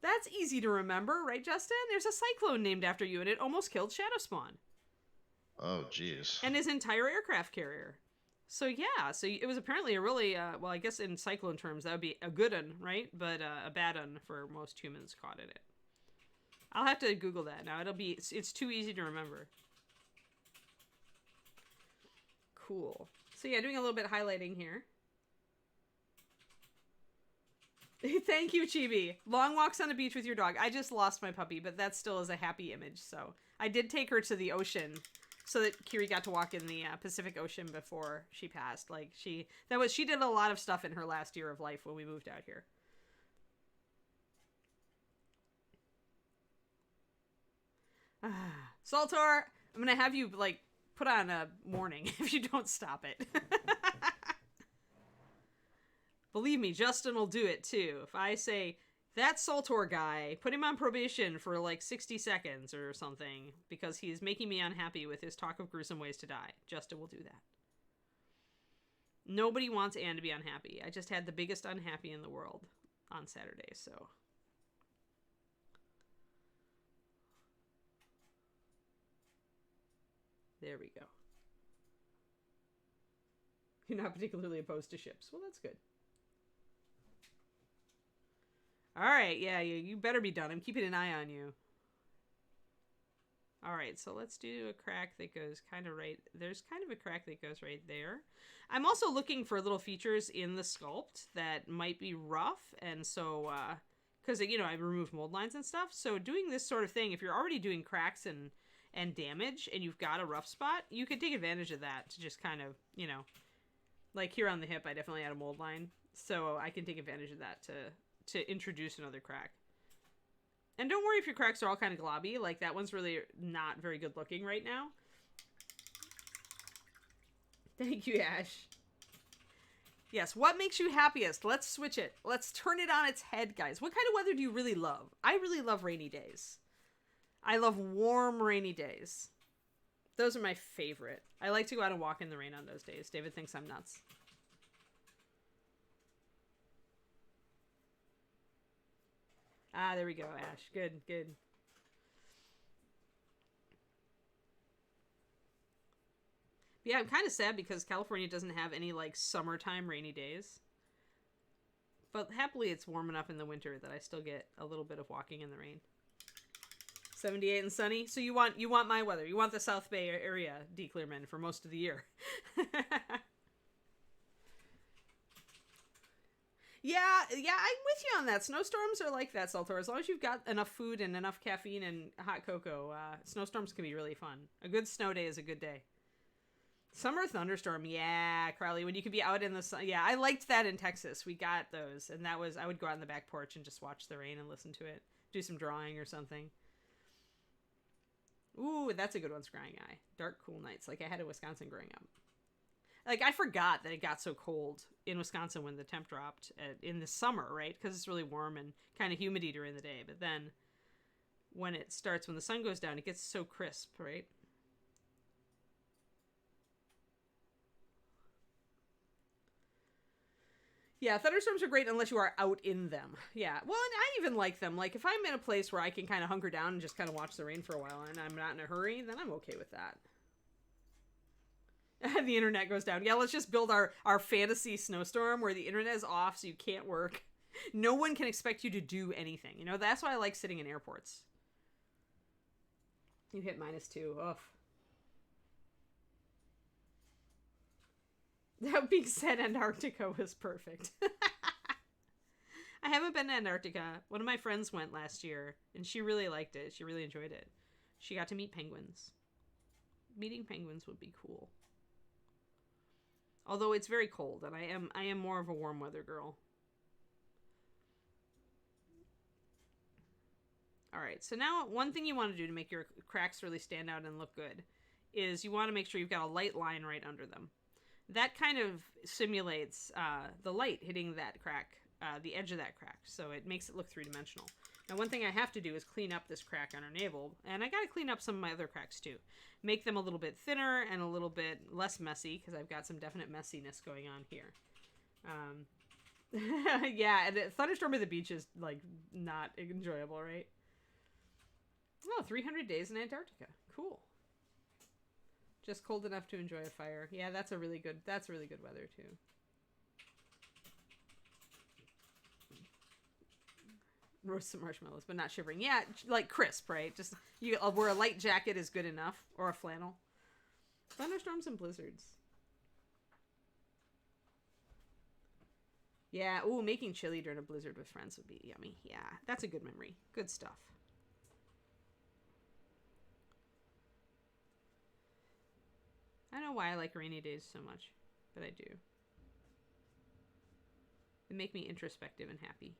That's easy to remember, right, Justin? There's a cyclone named after you, and it almost killed Shadow Spawn. Oh, jeez. And his entire aircraft carrier. So, yeah. So, it was apparently a really, well, I guess in cyclone terms, that would be a good one, right? But a bad one for most humans caught in it. I'll have to Google that now. It's too easy to remember. Cool. So, yeah, doing a little bit of highlighting here. Thank you, Chibi. Long walks on the beach with your dog. I just lost my puppy, but that still is a happy image. So, I did take her to the ocean so that Kiri got to walk in the Pacific Ocean before she passed. Like, she did a lot of stuff in her last year of life when we moved out here. Saltor, I'm gonna have you, like, put on a warning if you don't stop it. Believe me, Justin will do it too. If I say, that Saltor guy, put him on probation for like 60 seconds or something because he's making me unhappy with his talk of gruesome ways to die, Justin will do that. Nobody wants Anne to be unhappy. I just had the biggest unhappy in the world on Saturday, so. There we go. You're not particularly opposed to ships. Well, that's good. Alright, yeah, you better be done. I'm keeping an eye on you. Alright, so let's do a crack that goes kind of right... There's kind of a crack that goes right there. I'm also looking for little features in the sculpt that might be rough, and so, because, you know, I removed mold lines and stuff, so doing this sort of thing, if you're already doing cracks and damage, and you've got a rough spot, you can take advantage of that to just kind of, you know... Like, here on the hip, I definitely had a mold line, so I can take advantage of that to introduce another crack. And don't worry if your cracks are all kind of globby. Like, that one's really not very good looking right now. Thank you, Ash. Yes, what makes you happiest? Let's switch it. Let's turn it on its head, guys. What kind of weather do you really love? I really love rainy days. I love warm, rainy days. Those are my favorite. I like to go out and walk in the rain on those days. David thinks I'm nuts. Ah, there we go, Ash. Good, good. But yeah, I'm kind of sad because California doesn't have any, like, summertime rainy days. But happily, it's warm enough in the winter that I still get a little bit of walking in the rain. 78 and sunny. So you want my weather. You want the South Bay area, D. Clearman, for most of the year. Yeah, I'm with you on that. Snowstorms are like that, Saltor. As long as you've got enough food and enough caffeine and hot cocoa, snowstorms can be really fun. A good snow day is a good day. Summer thunderstorm, yeah, Crowley, when you could be out in the sun. Yeah, I liked that in Texas. We got those, and that was, I would go out on the back porch and just watch the rain and listen to it. Do some drawing or something. Ooh, that's a good one, Scrying Eye. Dark, cool nights, like I had in Wisconsin growing up. Like, I forgot that it got so cold in Wisconsin when the temp dropped in the summer, right? Because it's really warm and kind of humidity during the day. But then when it starts, when the sun goes down, it gets so crisp, right? Yeah, thunderstorms are great unless you are out in them. Yeah, well, and I even like them. Like, if I'm in a place where I can kind of hunker down and just kind of watch the rain for a while and I'm not in a hurry, then I'm okay with that. The internet goes down. Yeah, let's just build our fantasy snowstorm where the internet is off so you can't work. No one can expect you to do anything. You know, that's why I like sitting in airports. You hit -2. Ugh. That being said, Antarctica was perfect. I haven't been to Antarctica. One of my friends went last year, and she really liked it. She really enjoyed it. She got to meet penguins. Meeting penguins would be cool. Although it's very cold, and I am more of a warm weather girl. All right, so now one thing you want to do to make your cracks really stand out and look good is you want to make sure you've got a light line right under them. That kind of simulates the light hitting that crack, the edge of that crack, so it makes it look three-dimensional. Now, one thing I have to do is clean up this crack on her navel, and I got to clean up some of my other cracks too. Make them a little bit thinner and a little bit less messy, because I've got some definite messiness going on here. Yeah, and Thunderstorm at the beach is, like, not enjoyable, right? Oh, 300 days in Antarctica. Cool. Just cold enough to enjoy a fire. Yeah, that's really good weather too. Roast some marshmallows, but not shivering. Yeah, like crisp, right? Just you wear a light jacket is good enough, or a flannel. Thunderstorms and blizzards. Yeah, ooh, making chili during a blizzard with friends would be yummy. Yeah, that's a good memory. Good stuff. I don't know why I like rainy days so much, but I do. They make me introspective and happy.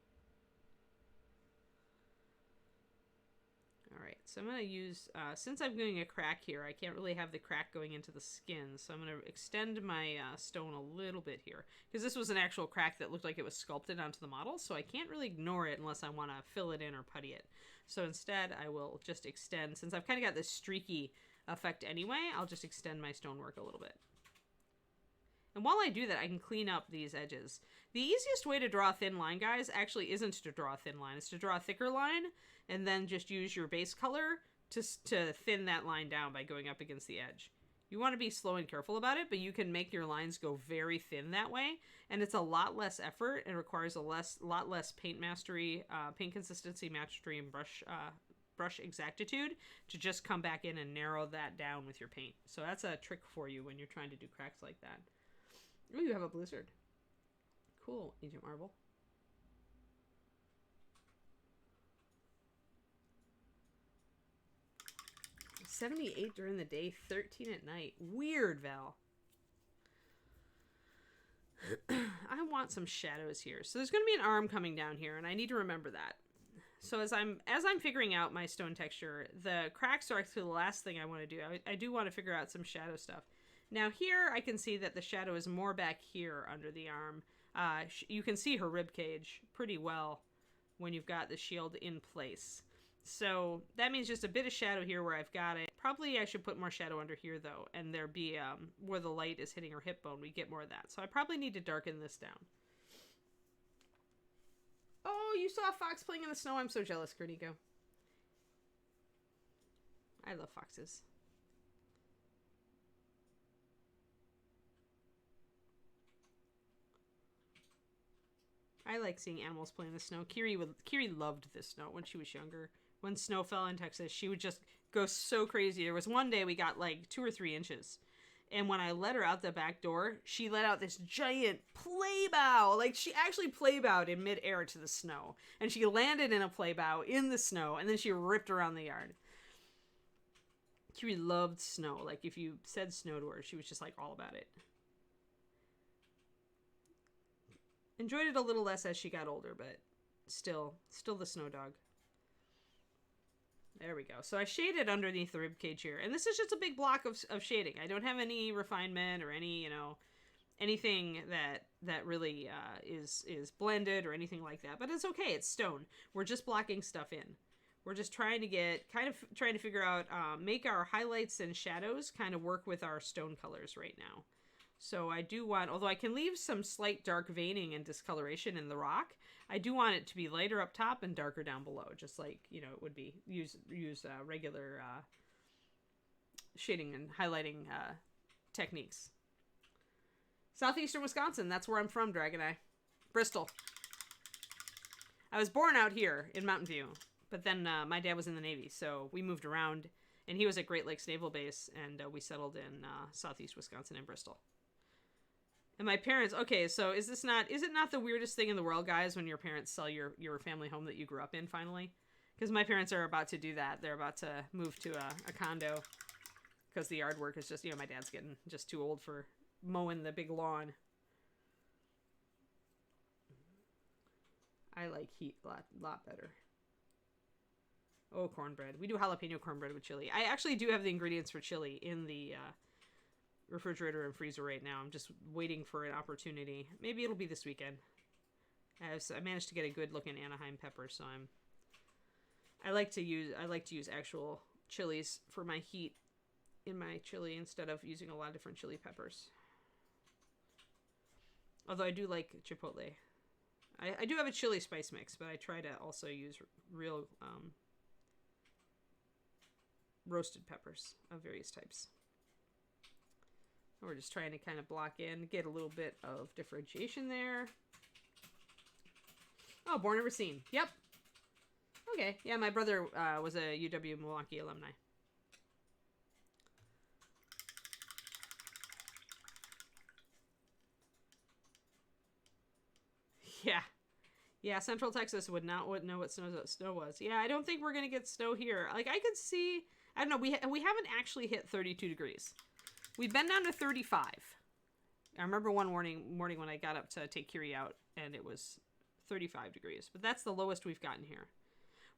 Alright, so I'm going to use, since I'm doing a crack here, I can't really have the crack going into the skin, so I'm going to extend my stone a little bit here. Because this was an actual crack that looked like it was sculpted onto the model, so I can't really ignore it unless I want to fill it in or putty it. So instead, I will just extend, since I've kind of got this streaky effect anyway, I'll just extend my stonework a little bit. And while I do that, I can clean up these edges. The easiest way to draw a thin line, guys, actually isn't to draw a thin line. It's to draw a thicker line, and then just use your base color to thin that line down by going up against the edge. You want to be slow and careful about it, but you can make your lines go very thin that way, and it's a lot less effort and requires a lot less paint mastery, paint consistency mastery, and brush exactitude to just come back in and narrow that down with your paint. So that's a trick for you when you're trying to do cracks like that. Oh, you have a blizzard. Cool, Agent Marble. $78 during the day, 13 at night. Weird, Val. I want some shadows here. So there's going to be an arm coming down here, and I need to remember that. So as I'm figuring out my stone texture, the cracks are actually the last thing I want to do. I do want to figure out some shadow stuff. Now here I can see that the shadow is more back here under the arm. You can see her rib cage pretty well when you've got the shield in place. So that means just a bit of shadow here where I've got it. Probably I should put more shadow under here though, and there be where the light is hitting her hip bone, we get more of that. So I probably need to darken this down. Oh, you saw a fox playing in the snow. I'm so jealous, Gerniko. I love foxes. I like seeing animals play in the snow. Kiri loved the snow when she was younger. When snow fell in Texas, she would just go so crazy. There was one day we got like 2 or 3 inches. And when I let her out the back door, she let out this giant play bow. Like, she actually play bowed in midair to the snow. And she landed in a play bow in the snow, and then she ripped around the yard. Curie loved snow. Like, if you said snow to her, she was just, like, all about it. Enjoyed it a little less as she got older, but still the snow dog. There we go. So I shaded underneath the ribcage here. And this is just a big block of shading. I don't have any refinement or any, anything that really is blended or anything like that. But it's okay. It's stone. We're just blocking stuff in. We're just trying to figure out, make our highlights and shadows kind of work with our stone colors right now. So I do want, although I can leave some slight dark veining and discoloration in the rock, I do want it to be lighter up top and darker down below, just like, it would be. Use regular shading and highlighting techniques. Southeastern Wisconsin, that's where I'm from, Dragon Eye. Bristol. I was born out here in Mountain View, but then my dad was in the Navy, so we moved around, and he was at Great Lakes Naval Base, and we settled in Southeast Wisconsin in Bristol. And my parents, okay, so is it not the weirdest thing in the world, guys, when your parents sell your family home that you grew up in finally? Because my parents are about to do that. They're about to move to a condo because the yard work is just, my dad's getting just too old for mowing the big lawn. I like heat a lot better. Oh, cornbread. We do jalapeno cornbread with chili. I actually do have the ingredients for chili in the refrigerator and freezer right now. I'm just waiting for an opportunity. Maybe it'll be this weekend. I managed to get a good looking Anaheim pepper, so I like to use actual chilies for my heat in my chili instead of using a lot of different chili peppers. Although I do like chipotle. I do have a chili spice mix, but I try to also use real roasted peppers of various types. We're just trying to kind of block in, get a little bit of differentiation there. Oh, born and Racine. Yep. Okay. Yeah, my brother was a UW Milwaukee alumni. Yeah. Yeah, Central Texas would not know what snow was. Yeah, I don't think we're going to get snow here. Like, I could see, I don't know, we haven't actually hit 32 degrees. We've been down to 35. I remember one morning when I got up to take Kiri out, and it was 35 degrees. But that's the lowest we've gotten here.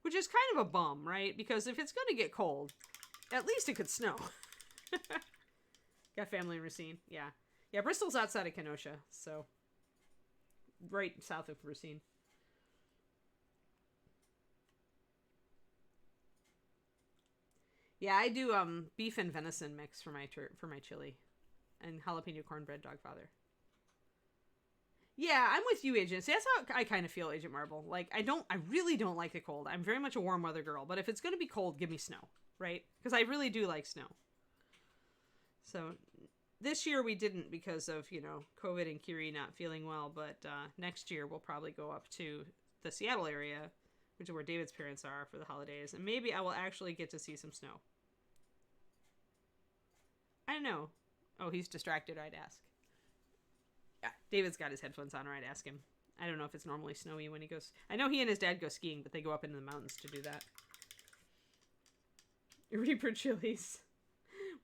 Which is kind of a bum, right? Because if it's going to get cold, at least it could snow. Got family in Racine. Yeah. Yeah, Bristol's outside of Kenosha, so right south of Racine. Yeah, I do beef and venison mix for my chili, and jalapeno cornbread Dogfather. Yeah, I'm with you, Agent. See, that's how I kind of feel, Agent Marble. Like, I really don't like the cold. I'm very much a warm weather girl, but if it's going to be cold, give me snow, right? Because I really do like snow. So this year we didn't because of, COVID and Kiri not feeling well, but next year we'll probably go up to the Seattle area, which is where David's parents are for the holidays, and maybe I will actually get to see some snow. I don't know. Oh, he's distracted, I'd ask. Yeah, David's got his headphones on, or I'd ask him. I don't know if it's normally snowy when he goes. I know he and his dad go skiing, but they go up into the mountains to do that. Reaper chilies.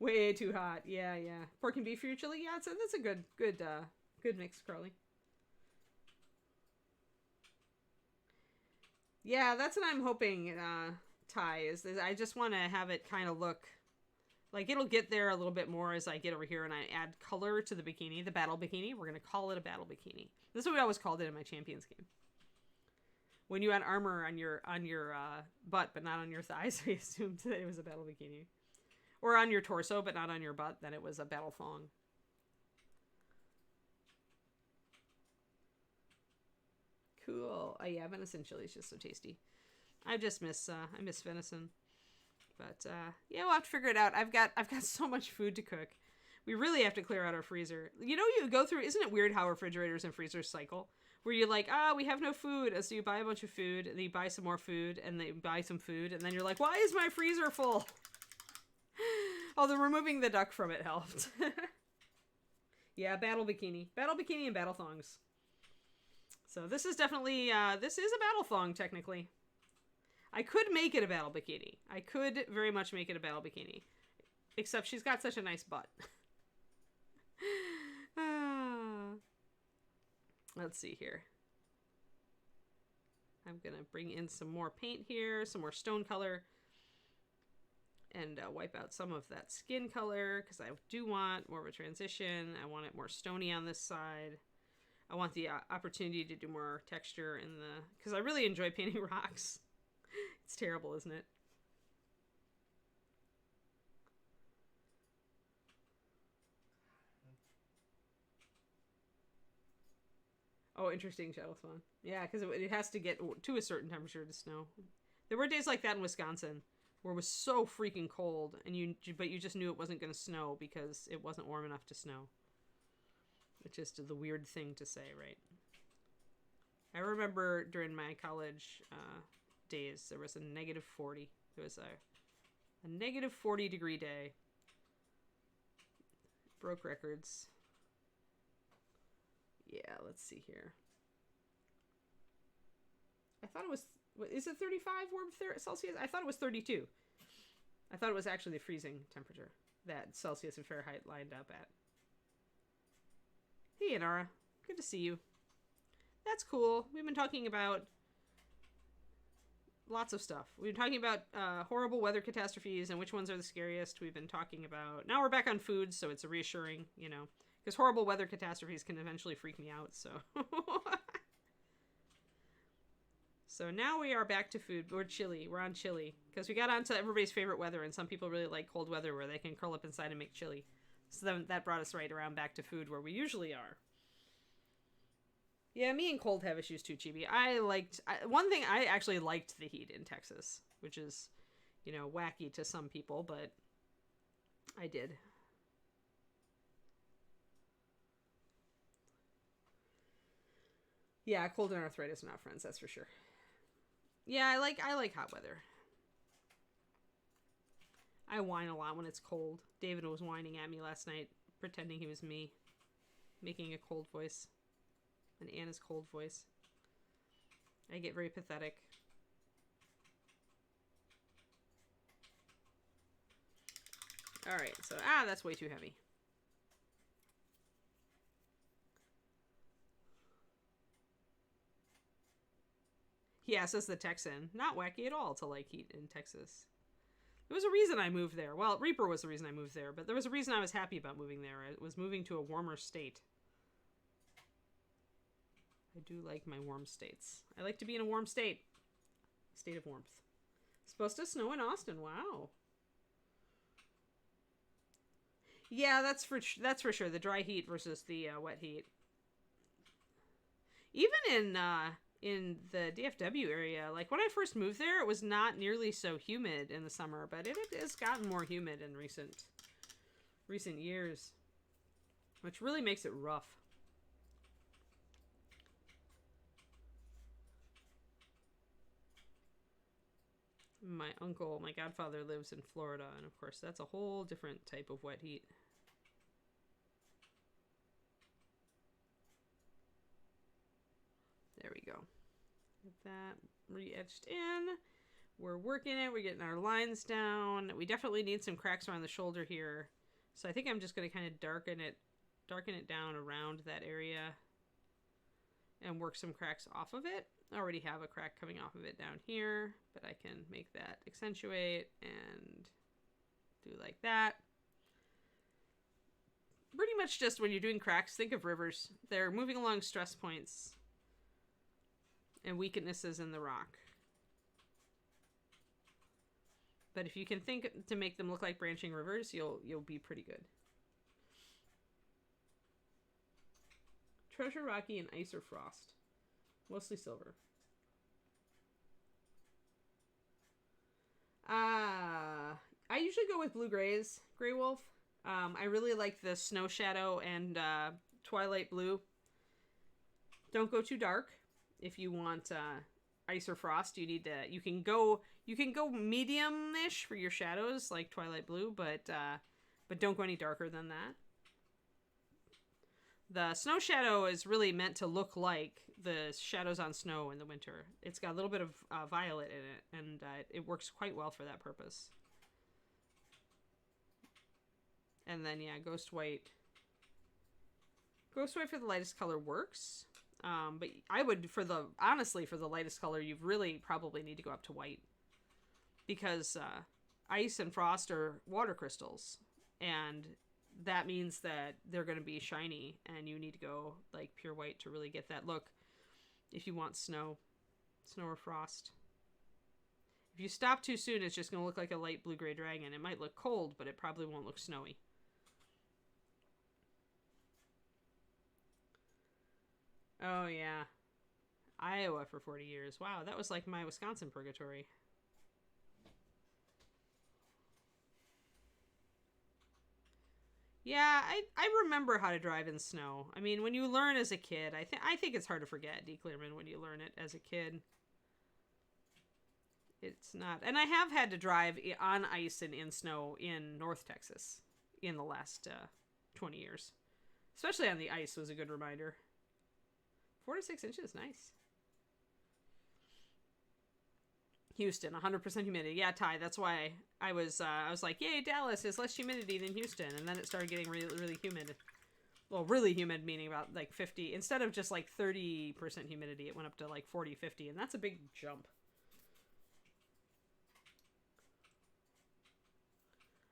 Way too hot. Yeah. Pork and beef for your chili? Yeah, that's a good mix, Carly. Yeah, that's what I'm hoping, Ty, is I just want to have it kind of look like it'll get there a little bit more as I get over here and I add color to the bikini, the battle bikini. We're going to call it a battle bikini. This is what we always called it in my Champions game. When you had armor on your butt but not on your thighs, we assumed that it was a battle bikini. Or on your torso but not on your butt, then it was a battle thong. Cool. Oh yeah, venison chili is just so tasty. I miss venison. But yeah, we'll have to figure it out. I've got so much food to cook. We really have to clear out our freezer. You go through, isn't it weird how refrigerators and freezers cycle? Where you're like, we have no food. And so you buy a bunch of food, and then you buy some more food, and then you buy some food, and then you're like, why is my freezer full? Although removing the duck from it helped. Yeah, battle bikini. Battle bikini and battle thongs. So this is definitely, this is a battle thong, technically. I could make it a battle bikini. I could very much make it a battle bikini. Except she's got such a nice butt. Let's see here. I'm going to bring in some more paint here, some more stone color. And wipe out some of that skin color, because I do want more of a transition. I want it more stony on this side. I want the opportunity to do more texture in the... Because I really enjoy painting rocks. It's terrible, isn't it? Oh, interesting, Shadow Spawn. Yeah, because it has to get to a certain temperature to snow. There were days like that in Wisconsin, where it was so freaking cold, and but you just knew it wasn't going to snow because it wasn't warm enough to snow. It's just the weird thing to say, right? I remember during my college days, there was a negative 40. There was a negative 40 degree day. Broke records. Yeah, let's see here. I thought it was... Is it 35 warm Celsius? I thought it was 32. I thought it was actually the freezing temperature that Celsius and Fahrenheit lined up at. Hey, Inara. Good to see you. That's cool. We've been talking about lots of stuff. We've been talking about horrible weather catastrophes and which ones are the scariest. We've been talking about... Now we're back on food, so it's reassuring, you know. Because horrible weather catastrophes can eventually freak me out, so... So now we are back to food. We're chili. We're on chili. Because we got onto everybody's favorite weather, and some people really like cold weather where they can curl up inside and make chili. So then that brought us right around back to food where we usually are. Yeah, me and cold have issues too, Chibi. One thing, I actually liked the heat in Texas, which is, you know, wacky to some people, but I did. Yeah, cold and arthritis are not friends, that's for sure. Yeah, I like hot weather. I whine a lot when it's cold. David was whining at me last night, pretending he was me, making a cold voice. An Anna's cold voice. I get very pathetic. Alright, so, that's way too heavy. Yeah, says the Texan. Not wacky at all to like heat in Texas. There was a reason I moved there. Well, Reaper was the reason I moved there, but there was a reason I was happy about moving there. It was moving to a warmer state. I do like my warm states. I like to be in a warm state. State of warmth. Supposed to snow in Austin. Wow. Yeah, that's for sure. The dry heat versus the wet heat. Even in the DFW area, like when I first moved there, it was not nearly so humid in the summer, but it has gotten more humid in recent years, which really makes it rough. My godfather lives in Florida, and of course that's a whole different type of wet heat. There we go. Get that re-etched in. We're working it. We're getting our lines down. We definitely need some cracks around the shoulder here. So I think I'm just going to kind of darken it down around that area and work some cracks off of it. I already have a crack coming off of it down here, but I can make that accentuate and do like that. Pretty much just when you're doing cracks, think of rivers. They're moving along stress points and weaknesses in the rock. But if you can think to make them look like branching rivers, you'll be pretty good. Treasure Rocky and Ice or Frost. Mostly silver. I usually go with blue grays, Grey Wolf. I really like the Snow Shadow and Twilight Blue. Don't go too dark. If you want Ice or Frost, you can go medium-ish for your shadows, like Twilight Blue, but don't go any darker than that. The snow shadow is really meant to look like the shadows on snow in the winter. It's got a little bit of violet in it, and it works quite well for that purpose. And then, yeah, Ghost White. Ghost White for the lightest color works. But I would, honestly, for the lightest color, you really probably need to go up to white. Because ice and frost are water crystals. And that means that they're going to be shiny. And you need to go, like, pure white to really get that look. If you want snow or frost. If you stop too soon, it's just going to look like a light blue-gray dragon. It might look cold, but it probably won't look snowy. Oh, yeah. Iowa for 40 years. Wow, that was like my Wisconsin purgatory. Yeah, I remember how to drive in snow. I mean, when you learn as a kid, I think it's hard to forget D. Clearman when you learn it as a kid. It's not. And I have had to drive on ice and in snow in North Texas in the last 20 years. Especially on the ice was a good reminder. 4 to 6 inches, nice. Houston, 100% humidity. Yeah, Ty, that's why I was like, yay, Dallas is less humidity than Houston. And then it started getting really, really humid. Well, really humid, meaning about like 50. Instead of just like 30% humidity, it went up to like 40, 50. And that's a big jump.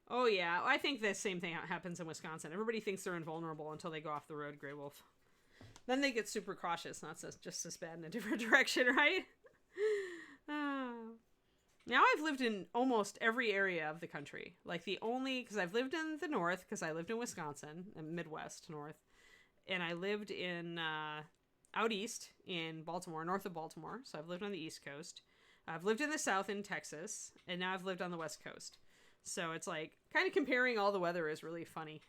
Oh, yeah. I think the same thing happens in Wisconsin. Everybody thinks they're invulnerable until they go off the road, Grey Wolf. Then they get super cautious, not just as bad in a different direction, right? Now I've lived in almost every area of the country. Like because I've lived in the north, because I lived in Wisconsin, Midwest, north. And I lived in, out east in Baltimore, north of Baltimore. So I've lived on the East Coast. I've lived in the south in Texas. And now I've lived on the West Coast. So it's like, kind of comparing all the weather is really funny.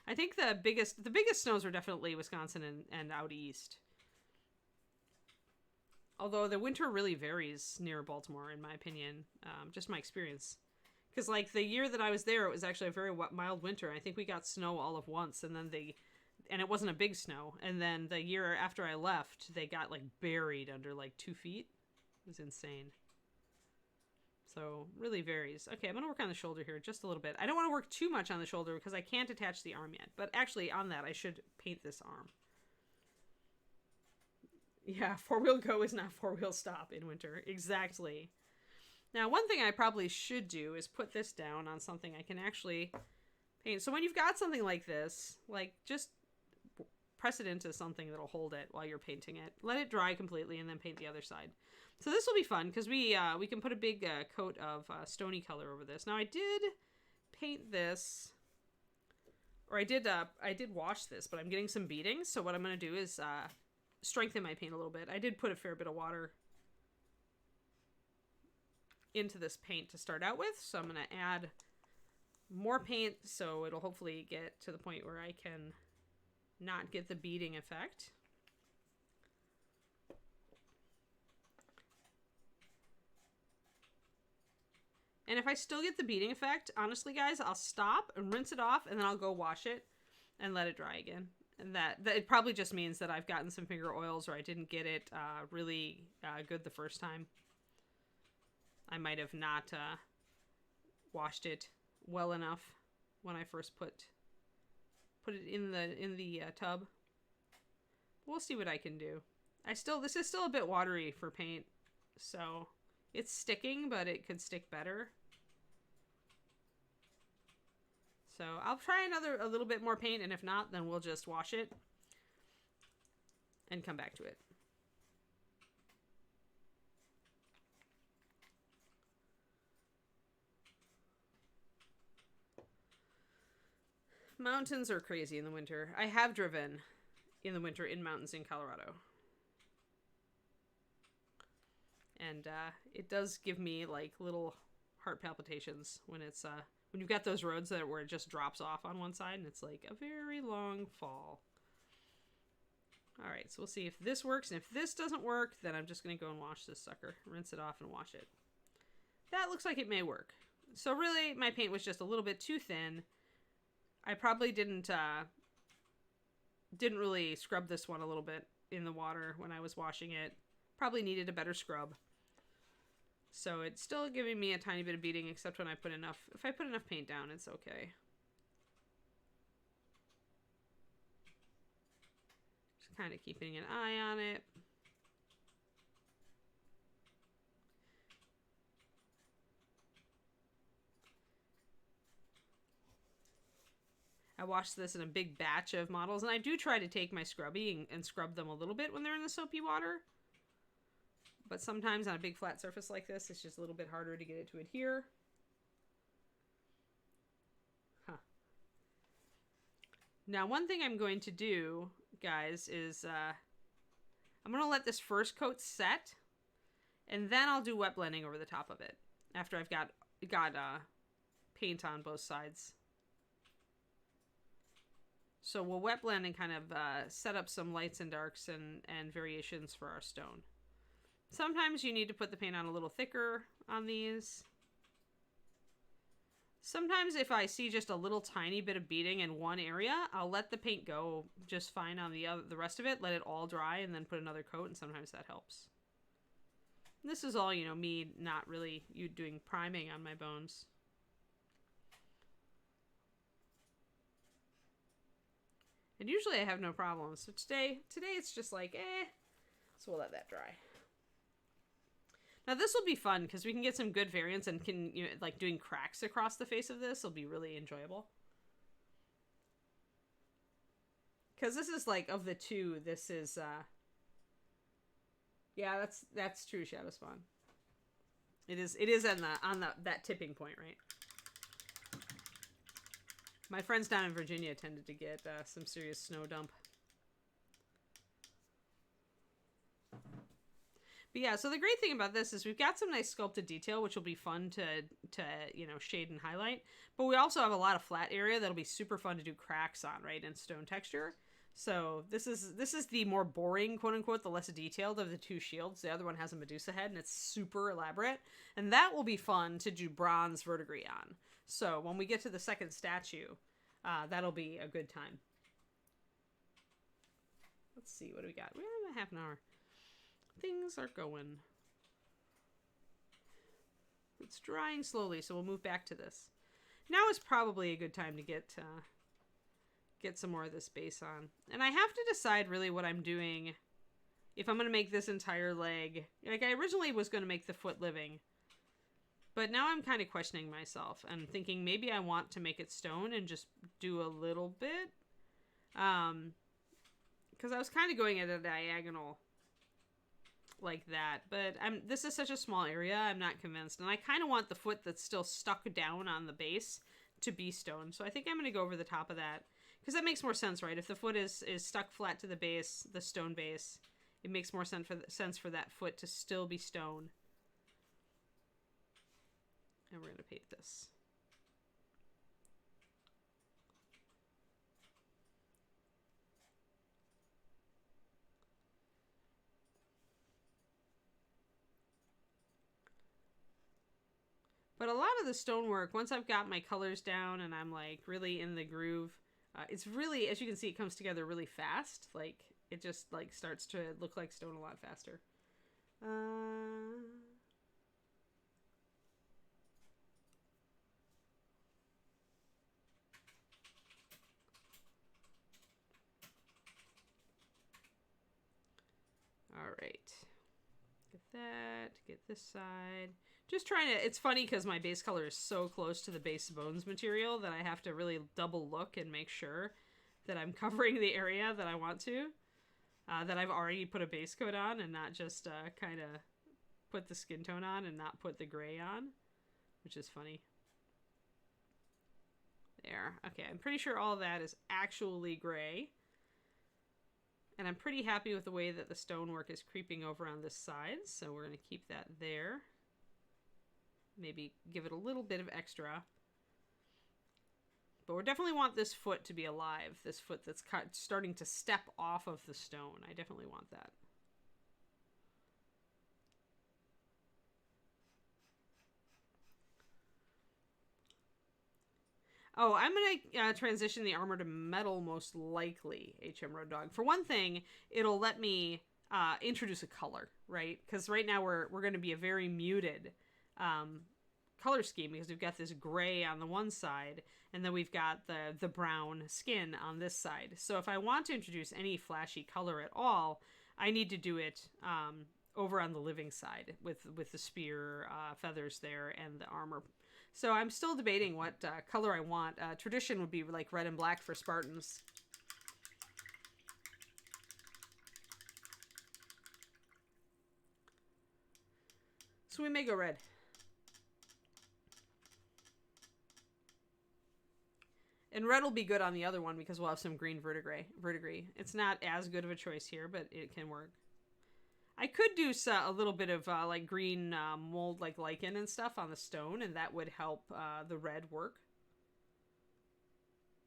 I think the biggest snows are definitely Wisconsin and out east. Although the winter really varies near Baltimore, in my opinion. Just my experience. Because, like, the year that I was there, it was actually a very mild winter. I think we got snow all of once, and it wasn't a big snow. And then the year after I left, they got, like, buried under, like, 2 feet. It was insane. So, really varies. Okay, I'm going to work on the shoulder here just a little bit. I don't want to work too much on the shoulder because I can't attach the arm yet. But actually, on that, I should paint this arm. Yeah, 4-wheel go is not 4-wheel stop in winter. Exactly. Now, one thing I probably should do is put this down on something I can actually paint. So when you've got something like this, like, just press it into something that'll hold it while you're painting it. Let it dry completely and then paint the other side. So this will be fun because we can put a big coat of stony color over this. Now, I did paint this, or I did wash this, but I'm getting some beading. So what I'm going to do is strengthen my paint a little bit. I did put a fair bit of water into this paint to start out with. So I'm going to add more paint so it'll hopefully get to the point where I can not get the beading effect. And if I still get the beading effect, honestly, guys, I'll stop and rinse it off, and then I'll go wash it and let it dry again. And that it probably just means that I've gotten some finger oils, or I didn't get it really good the first time. I might have not washed it well enough when I first put it in the tub. We'll see what I can do. This is still a bit watery for paint, so it's sticking, but it could stick better. So I'll try a little bit more paint, and if not, then we'll just wash it and come back to it. Mountains are crazy in the winter. I have driven in the winter in mountains in Colorado. And it does give me like little heart palpitations when it's when you've got those roads where it just drops off on one side and it's like a very long fall. All right, so we'll see if this works. And if this doesn't work, then I'm just going to go and wash this sucker. Rinse it off and wash it. That looks like it may work. So really, my paint was just a little bit too thin. I probably didn't didn't really scrub this one a little bit in the water when I was washing it. Probably needed a better scrub. So it's still giving me a tiny bit of beating, except when I put enough, if I put enough paint down, it's okay. Just kind of keeping an eye on it. I washed this in a big batch of models, and I do try to take my scrubby and scrub them a little bit when they're in the soapy water. But sometimes on a big flat surface like this, it's just a little bit harder to get it to adhere. Huh. Now, one thing I'm going to do, guys, is I'm going to let this first coat set, and then I'll do wet blending over the top of it after I've got paint on both sides. So we'll wet blend and kind of set up some lights and darks and variations for our stone. Sometimes you need to put the paint on a little thicker on these. Sometimes if I see just a little tiny bit of beading in one area, I'll let the paint go just fine on the rest of it, let it all dry, and then put another coat, and sometimes that helps. And this is all, you know, me not really doing priming on my bones. And usually I have no problems. So today it's just like, so we'll let that dry. Now this will be fun because we can get some good variants and can, you know, like doing cracks across the face of this will be really enjoyable. Because this is like, of the two, this is, yeah, that's true, Shadow Spawn. It is on that tipping point, right? My friends down in Virginia tended to get some serious snow dump. But yeah, so the great thing about this is we've got some nice sculpted detail, which will be fun to you know, shade and highlight. But we also have a lot of flat area that'll be super fun to do cracks on, right, and stone texture. So this is the more boring, quote unquote, the less detailed of the two shields. The other one has a Medusa head, and it's super elaborate. And that will be fun to do bronze verdigris on. So when we get to the second statue, that'll be a good time. Let's see, what do we got? We have a half an hour. Things are going. It's drying slowly, so we'll move back to this. Now is probably a good time to get some more of this base on. And I have to decide really what I'm doing. If I'm going to make this entire leg. Like, I originally was going to make the foot living. But now I'm kind of questioning myself and thinking maybe I want to make it stone and just do a little bit. Because I was kind of going at a diagonal like that. But this is such a small area, I'm not convinced. And I kind of want the foot that's still stuck down on the base to be stone. So I think I'm going to go over the top of that. Because that makes more sense, right? If the foot is stuck flat to the base, the stone base, it makes more sense for that foot to still be stone. And we're going to paint this. But a lot of the stonework, once I've got my colors down and I'm like really in the groove, it's really, as you can see, it comes together really fast. Like, it just like starts to look like stone a lot faster. All right, get that, get this side. Just trying to, it's funny because my base color is so close to the base bones material that I have to really double look and make sure that I'm covering the area that I want to. That I've already put a base coat on and not just kind of put the skin tone on and not put the gray on, which is funny. There, okay, I'm pretty sure all of that is actually gray. And I'm pretty happy with the way that the stonework is creeping over on this side, so we're going to keep that there. Maybe give it a little bit of extra. But we definitely want this foot to be alive. This foot that's starting to step off of the stone. I definitely want that. Oh, I'm going to transition the armor to metal most likely, HM Road Dog. For one thing, it'll let me introduce a color, right? Because right now we're going to be a very muted color scheme because we've got this gray on the one side and then we've got the brown skin on this side. So if I want to introduce any flashy color at all, I need to do it over on the living side with the spear feathers there and the armor. So I'm still debating what color I want. Tradition would be like red and black for Spartans. So we may go red. And red will be good on the other one because we'll have some green verdigris. It's not as good of a choice here, but it can work. I could do a little bit of like green mold like lichen and stuff on the stone, and that would help the red work.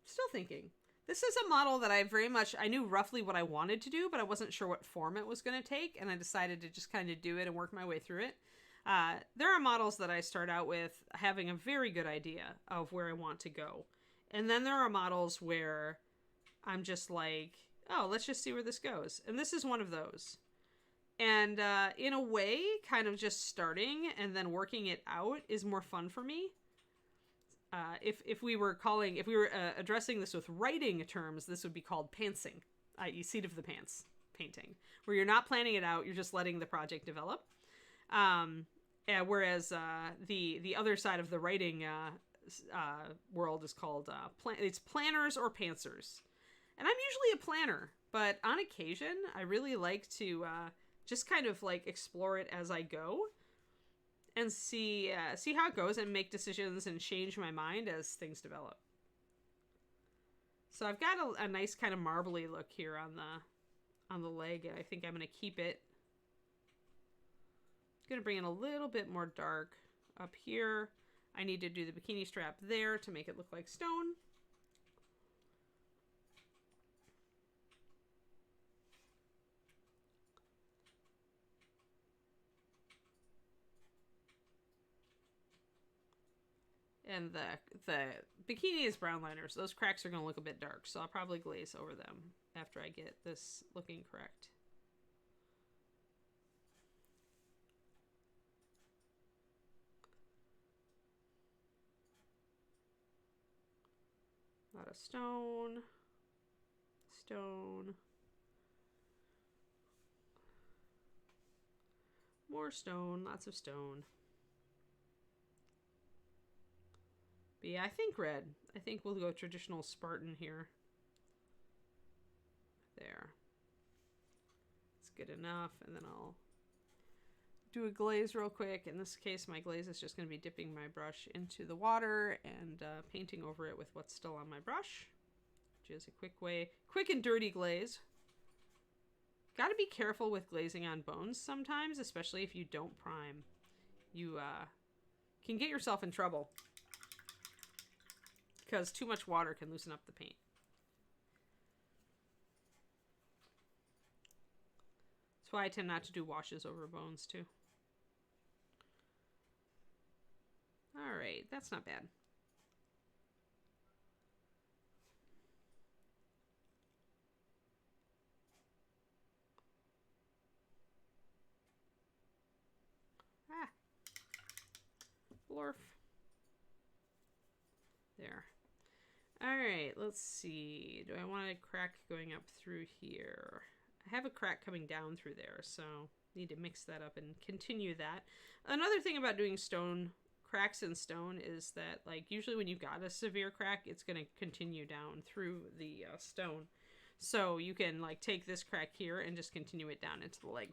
Still thinking. This is a model that I knew roughly what I wanted to do, but I wasn't sure what form it was going to take, and I decided to just kind of do it and work my way through it. There are models that I start out with having a very good idea of where I want to go. And then there are models where I'm just like, oh, let's just see where this goes. And this is one of those. And in a way, kind of just starting and then working it out is more fun for me. If we were addressing this with writing terms, this would be called pantsing, i.e. seat of the pants painting, where you're not planning it out, you're just letting the project develop. Whereas the other side of the writing world is called it's planners or pantsers. And I'm usually a planner, but on occasion I really like to just kind of like explore it as I go and see how it goes and make decisions and change my mind as things develop. So I've got a nice kind of marbly look here on the leg, and I think I'm going to keep it. I'm going to bring in a little bit more dark up here. I need to do the bikini strap there to make it look like stone. And the bikini is brown liner, so those cracks are going to look a bit dark, so I'll probably glaze over them after I get this looking correct. A lot of stone. Stone. More stone. Lots of stone. But yeah, I think red. I think we'll go traditional Spartan here. There. It's good enough. And then I'll do a glaze real quick. In this case, my glaze is just going to be dipping my brush into the water and painting over it with what's still on my brush, which is a quick and dirty glaze. Got to be careful with glazing on bones sometimes, especially if you don't prime. You can get yourself in trouble because too much water can loosen up the paint. That's why I tend not to do washes over bones too. All right, that's not bad. Ah. Blorf. There. All right, let's see. Do I want a crack going up through here? I have a crack coming down through there, so need to mix that up and continue that. Another thing about doing stone cracks in stone is that, like, usually when you've got a severe crack, it's going to continue down through the stone. So you can, like, take this crack here and just continue it down into the leg.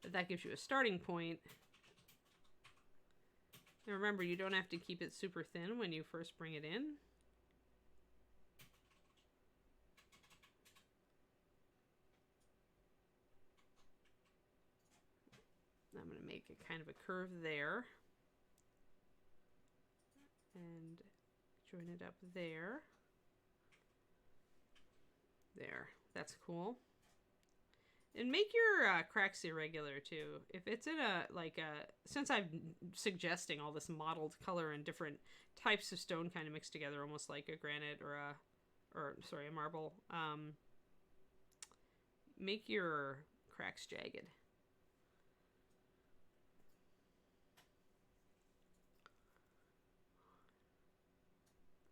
But that gives you a starting point. And remember, you don't have to keep it super thin when you first bring it in. I'm going to make a kind of a curve there. And join it up there. There. That's cool. And make your cracks irregular too. If it's in since I'm suggesting all this mottled color and different types of stone kind of mixed together, almost like a granite or a marble, make your cracks jagged.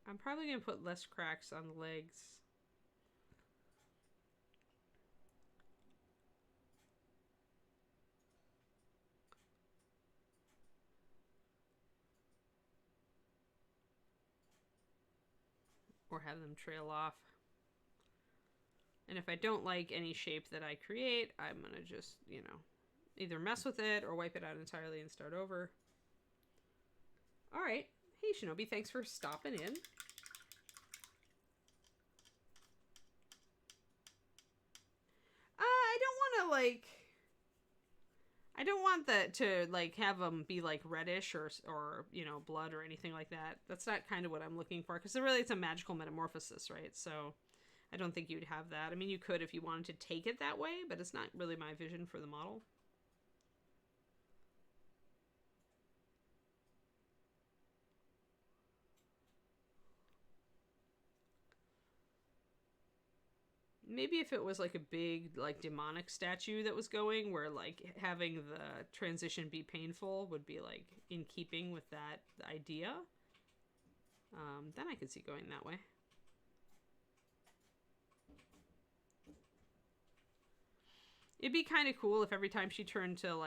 I'm probably going to put less cracks on the legs. Or have them trail off. And if I don't like any shape that I create, I'm going to just, either mess with it or wipe it out entirely and start over. All right. Hey, Shinobi, thanks for stopping in. I don't want that to have them be reddish or blood or anything like that. That's not kind of what I'm looking for, because really it's a magical metamorphosis, right? So I don't think you'd have that. I mean, you could if you wanted to take it that way, but it's not really my vision for the model. Maybe if it was a big demonic statue that was going, where having the transition be painful would be in keeping with that idea, then I could see going that way. It'd be kind of cool if every time she turned to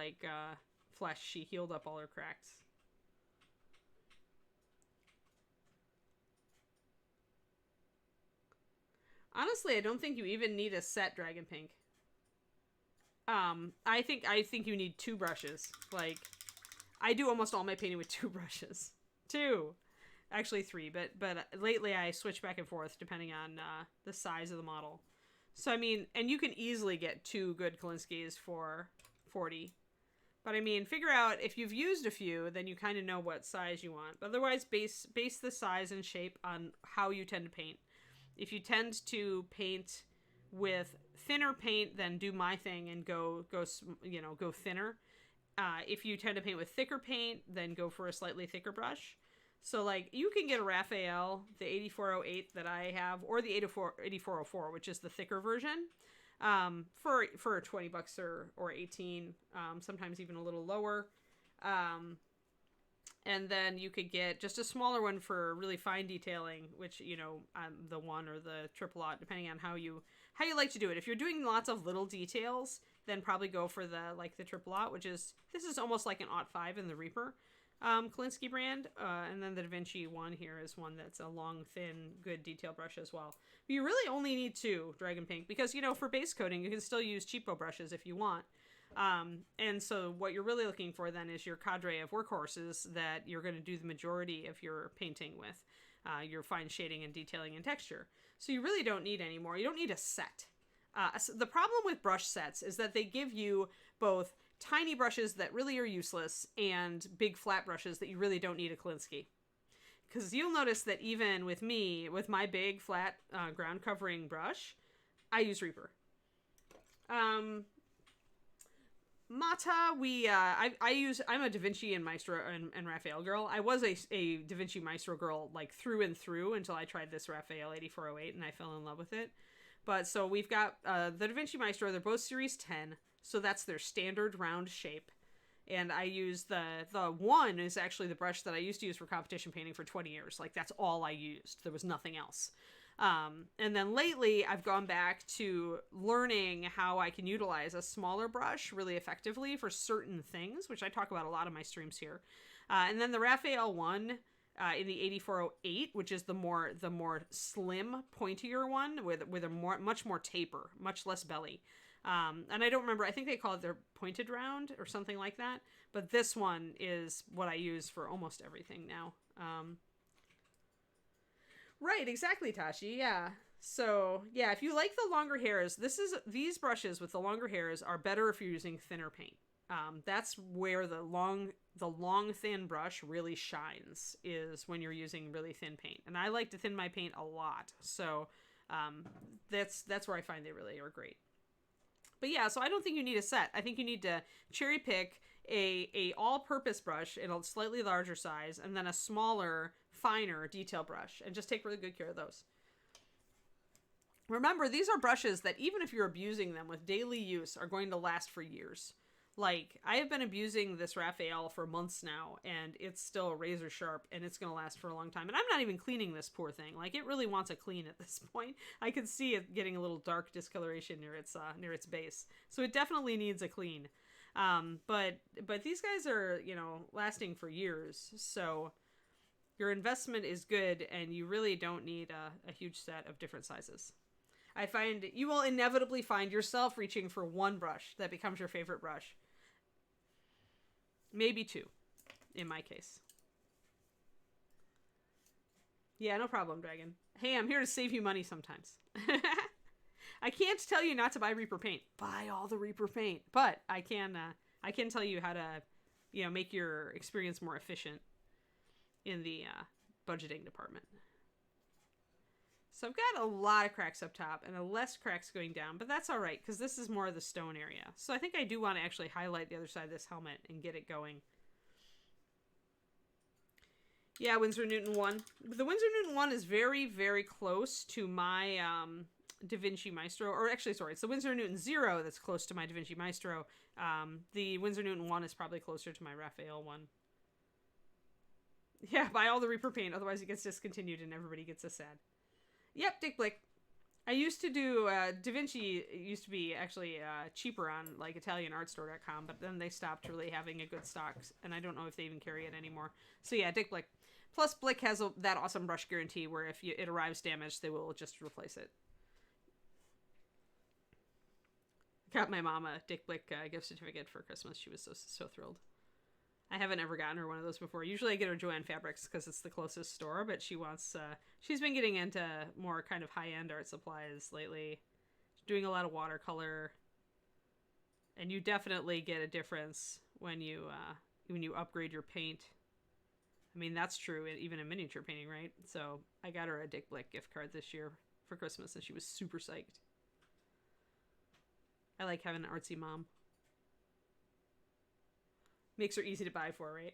flesh, she healed up all her cracks. Honestly, I don't think you even need a set Dragon Pink. I think you need 2 brushes. I do almost all my painting with 2 brushes. 2. Actually 3, but lately I switch back and forth depending on the size of the model. So, I mean, and you can easily get 2 good Kalinskis for 40. But, I mean, figure out, if you've used a few, then you kind of know what size you want. But otherwise, base the size and shape on how you tend to paint. If you tend to paint with thinner paint, then do my thing and go thinner. If you tend to paint with thicker paint, then go for a slightly thicker brush. So you can get a Raphael, the 8408 that I have, or the 8404, which is the thicker version, for $20 or 18, sometimes even a little lower. And then you could get just a smaller one for really fine detailing, which, the 1 or the triple aught, depending on how you like to do it. If you're doing lots of little details, then probably go for the triple aught, this is almost like an aught 5 in the Reaper Kolinsky brand. And then the Da Vinci one here is one that's a long, thin, good detail brush as well. But you really only need 2 Dragon Pink, because, for base coating, you can still use cheapo brushes if you want. And so what you're really looking for then is your cadre of workhorses that you're going to do the majority of your painting with, your fine shading and detailing and texture. So you really don't need any more. You don't need a set. So the problem with brush sets is that they give you both tiny brushes that really are useless and big flat brushes that you really don't need a Kolinsky. Because you'll notice that even with me, with my big flat ground covering brush, I use Reaper. Mata, I'm a Da Vinci and Maestro and Raphael girl. I was a Da Vinci Maestro girl through and through until I tried this Raphael 8408 and I fell in love with it. But so we've got the Da Vinci Maestro. They're both Series 10, so that's their standard round shape. And I use the 1 is actually the brush that I used to use for competition painting for 20 years. That's all I used. There was nothing else. And then lately I've gone back to learning how I can utilize a smaller brush really effectively for certain things, which I talk about a lot in my streams here. And then the Raphael one, in the 8408, which is the more slim, pointier one with a much more taper, much less belly. And I don't remember, I think they call it their pointed round or something like that. But this one is what I use for almost everything now. Right, exactly, Tashi. Yeah. So, yeah, if you like the longer hairs, these brushes with the longer hairs are better if you're using thinner paint. That's where the long thin brush really shines, is when you're using really thin paint. And I like to thin my paint a lot. So, That's where I find they really are great. But yeah, so I don't think you need a set. I think you need to cherry pick a all-purpose brush in a slightly larger size, and then a smaller, finer detail brush, and just take really good care of those. Remember, these are brushes that even if you're abusing them with daily use are going to last for years. Like, I have been abusing this Raphael for months now, and it's still razor sharp, and it's going to last for a long time. And I'm not even cleaning this poor thing. Like, it really wants a clean at this point. I can see it getting a little dark discoloration near its base. So it definitely needs a clean. But these guys are, you know, lasting for years. So your investment is good, and you really don't need a huge set of different sizes. I find you will inevitably find yourself reaching for one brush that becomes your favorite brush. Maybe two, in my case. Yeah, no problem, Dragon. Hey, I'm here to save you money sometimes. I can't tell you not to buy Reaper paint. Buy all the Reaper paint. But I can tell you how to, you know, make your experience more efficient in the budgeting department. So I've got a lot of cracks up top and a less cracks going down, but that's all right because this is more of the stone area. So I think I do want to actually highlight the other side of this helmet and get it going. Yeah, Winsor Newton 1. The Winsor Newton 1 is very, very close to my Da Vinci Maestro. Or actually, sorry, it's the Winsor Newton 0 that's close to my Da Vinci Maestro. The Winsor Newton 1 is probably closer to my Raphael 1. Yeah, buy all the Reaper paint, otherwise it gets discontinued and everybody gets a sad. Yep, Dick Blick. I used to do, Da Vinci used to be actually cheaper on, like, ItalianArtStore.com, but then they stopped really having a good stock, and I don't know if they even carry it anymore. So yeah, Dick Blick. Plus, Blick has that awesome brush guarantee where if it arrives damaged, they will just replace it. Got my mom a Dick Blick gift certificate for Christmas. She was so thrilled. I haven't ever gotten her one of those before. Usually I get her Joanne Fabrics because it's the closest store, but she wants, she's been getting into more kind of high-end art supplies lately. Doing a lot of watercolor. And you definitely get a difference when you upgrade your paint. I mean, that's true even in miniature painting, right? So I got her a Dick Blick gift card this year for Christmas, and she was super psyched. I like having an artsy mom. Makes her easy to buy for, right?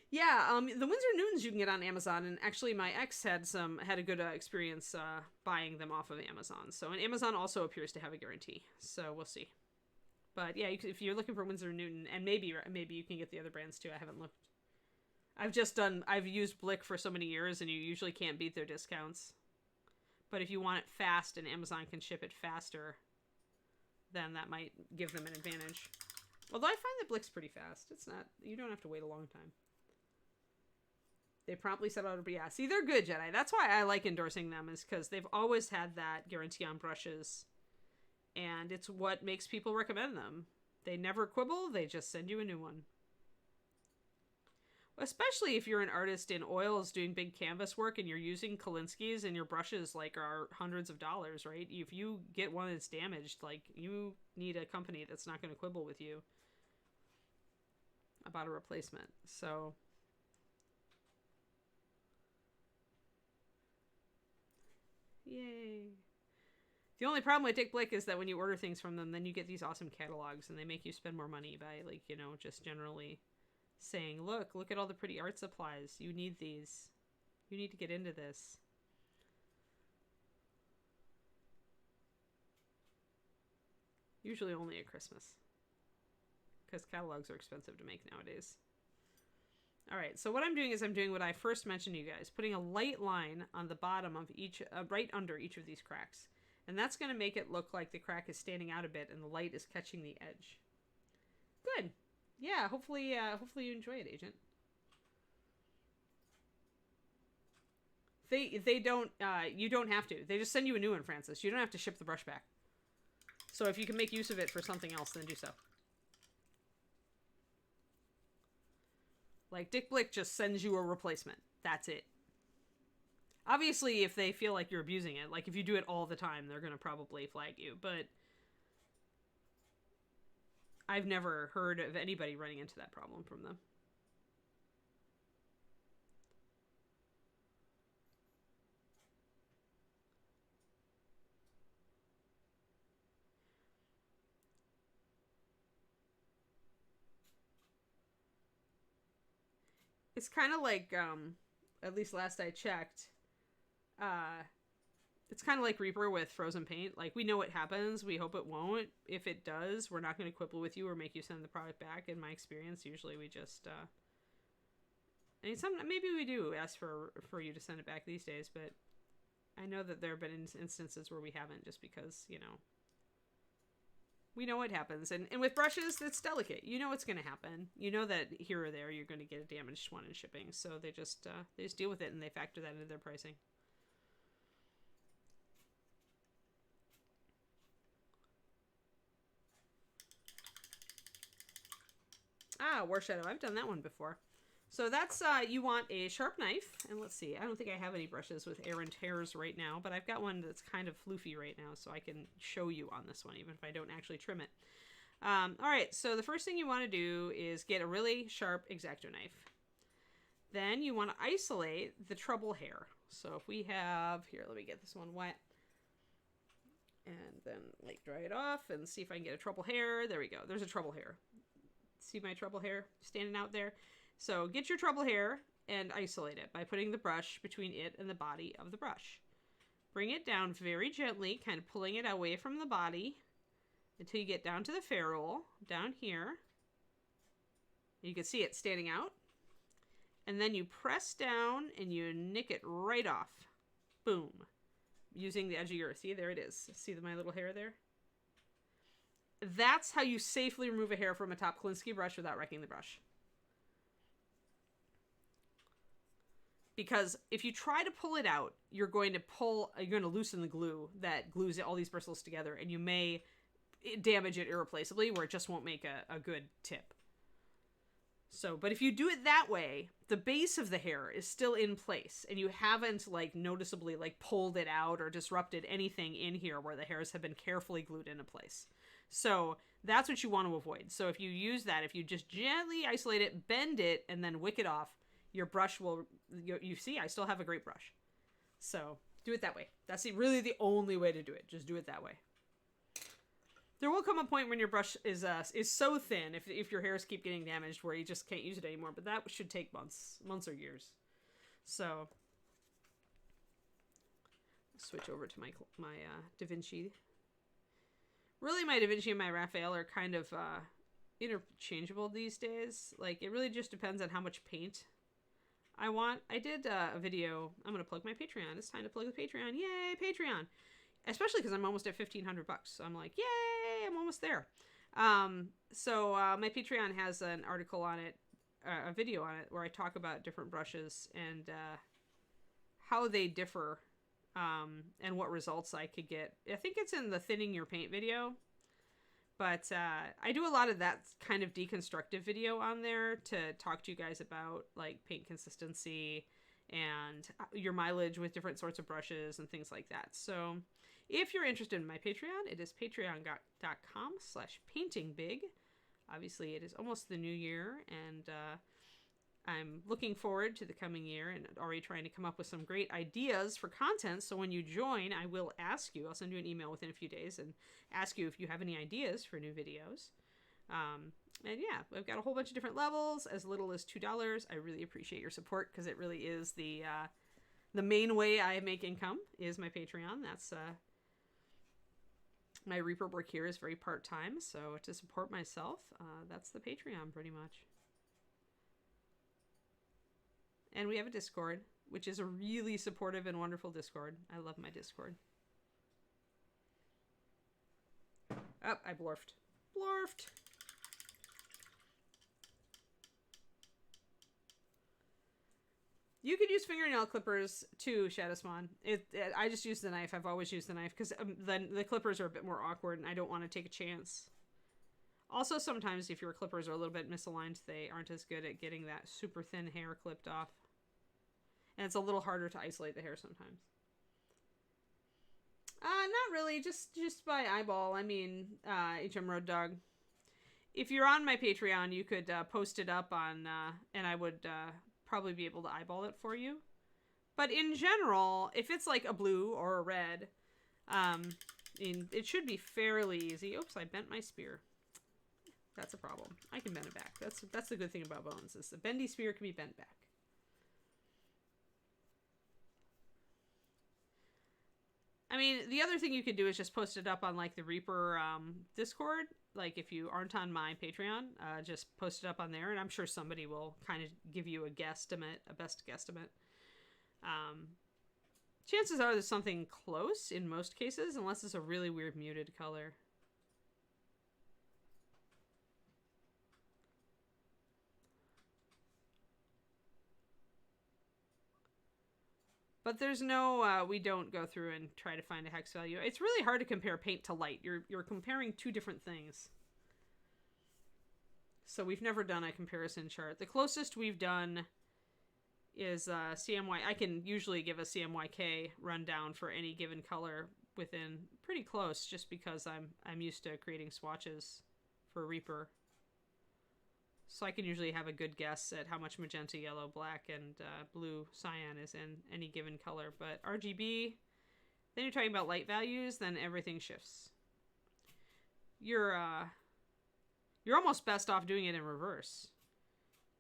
Yeah, the Winsor Newtons you can get on Amazon, and actually my ex had a good experience buying them off of Amazon. So, and Amazon also appears to have a guarantee, so we'll see. But yeah, if you're looking for Winsor Newton, and maybe you can get the other brands too. I haven't looked. I've used Blick for so many years, and you usually can't beat their discounts. But if you want it fast and Amazon can ship it faster, then that might give them an advantage. Although I find that Blick's pretty fast. It's not, you don't have to wait a long time. They promptly set out a, yeah, see, they're good, Jedi. That's why I like endorsing them, is because they've always had that guarantee on brushes. And it's what makes people recommend them. They never quibble, they just send you a new one. Especially if you're an artist in oils doing big canvas work and you're using Kolinsky's and your brushes like are hundreds of dollars, right? If you get one that's damaged, like, you need a company that's not going to quibble with you about a replacement. So yay. The only problem with Dick Blick is that when you order things from them, then you get these awesome catalogs and they make you spend more money by, like, you know, just generally saying, look at all the pretty art supplies. You need these. You need to get into this. Usually only at Christmas, because catalogs are expensive to make nowadays. Alright, so what I'm doing is I'm doing what I first mentioned to you guys, putting a light line on the bottom of each, right under each of these cracks. And that's going to make it look like the crack is standing out a bit and the light is catching the edge. Good. Yeah, hopefully you enjoy it, Agent. They don't, you don't have to. They just send you a new one, Francis. You don't have to ship the brush back. So if you can make use of it for something else, then do so. Like, Dick Blick just sends you a replacement. That's it. Obviously, if they feel like you're abusing it, like if you do it all the time, they're going to probably flag you. But I've never heard of anybody running into that problem from them. It's kind of like, at least last I checked, it's kind of like Reaper with frozen paint. Like, we know what happens. We hope it won't. If it does, we're not going to quibble with you or make you send the product back. In my experience, usually we just, I mean, maybe we do ask for you to send it back these days, but I know that there have been instances where we haven't, just because, you know, we know what happens. And with brushes, it's delicate. You know what's going to happen. You know that here or there you're going to get a damaged one in shipping. So they just deal with it, and they factor that into their pricing. Ah, War Shadow. I've done that one before. So that's, you want a sharp knife. And let's see. I don't think I have any brushes with errant hairs right now, but I've got one that's kind of floofy right now, so I can show you on this one, even if I don't actually trim it. All right, so the first thing you want to do is get a really sharp X-Acto knife. Then you want to isolate the trouble hair. So if we have, here, let me get this one wet. And then, like, dry it off and see if I can get a trouble hair. There we go. There's a trouble hair. See my trouble hair standing out there? So get your trouble hair and isolate it by putting the brush between it and the body of the brush. Bring it down very gently, kind of pulling it away from the body until you get down to the ferrule, down here. You can see it standing out. And then you press down and you nick it right off. Boom. Using the edge of your, see, there it is. See my little hair there? That's how you safely remove a hair from a top Kolinsky brush without wrecking the brush. Because if you try to pull it out, you're going to loosen the glue that glues all these bristles together, and you may damage it irreplaceably, where it just won't make a good tip. So, but if you do it that way, the base of the hair is still in place, and you haven't, like, noticeably, like, pulled it out or disrupted anything in here where the hairs have been carefully glued into place. So that's what you want to avoid. So if you use that, if you just gently isolate it, bend it, and then wick it off, your brush will, you see, I still have a great brush. So do it that way. That's really the only way to do it. Just do it that way. There will come a point when your brush is so thin, if your hairs keep getting damaged, where you just can't use it anymore. But that should take months or years. So switch over to my Da Vinci. Really, my Da Vinci and my Raphael are kind of interchangeable these days. Like, it really just depends on how much paint I want. I did a video. I'm going to plug my Patreon. It's time to plug the Patreon. Yay, Patreon. Especially because I'm almost at $1,500. So I'm like, yay, I'm almost there. So my Patreon has an article on it, a video on it, where I talk about different brushes and how they differ and what results I could get. I think it's in the thinning your paint video. But I do a lot of that kind of deconstructive video on there to talk to you guys about, like, paint consistency and your mileage with different sorts of brushes and things like that. So if you're interested in my Patreon, it is patreon.com/paintingbig. Obviously, it is almost the new year, and I'm looking forward to the coming year and already trying to come up with some great ideas for content. So when you join, I will ask you, I'll send you an email within a few days and ask you if you have any ideas for new videos. And yeah, I've got a whole bunch of different levels, as little as $2. I really appreciate your support, because it really is the main way I make income is my Patreon. That's my Reaper work here is very part-time, so to support myself, that's the Patreon pretty much. And we have a Discord, which is a really supportive and wonderful Discord. I love my Discord. Oh, I blorfed. Blorfed! You could use fingernail clippers too, Shadowspawn. I just use the knife. I've always used the knife because the clippers are a bit more awkward and I don't want to take a chance. Also, sometimes if your clippers are a little bit misaligned, they aren't as good at getting that super thin hair clipped off. And it's a little harder to isolate the hair sometimes. Not really, just by eyeball. I mean, HM Road Dog. If you're on my Patreon, you could post it up on, and I would probably be able to eyeball it for you. But in general, if it's like a blue or a red, it should be fairly easy. Oops, I bent my spear. That's a problem. I can bend it back. That's the good thing about bones, is the bendy spear can be bent back. I mean, the other thing you could do is just post it up on like the Reaper Discord. Like if you aren't on my Patreon, just post it up on there, and I'm sure somebody will kind of give you a guesstimate, a best guesstimate. Chances are there's something close in most cases, unless it's a really weird muted color. But there's no, we don't go through and try to find a hex value. It's really hard to compare paint to light. You're comparing two different things. So we've never done a comparison chart. The closest we've done is CMY. I can usually give a CMYK rundown for any given color within pretty close, just because I'm used to creating swatches for Reaper. So I can usually have a good guess at how much magenta, yellow, black, and blue cyan is in any given color. But RGB, then you're talking about light values, then everything shifts. You're almost best off doing it in reverse.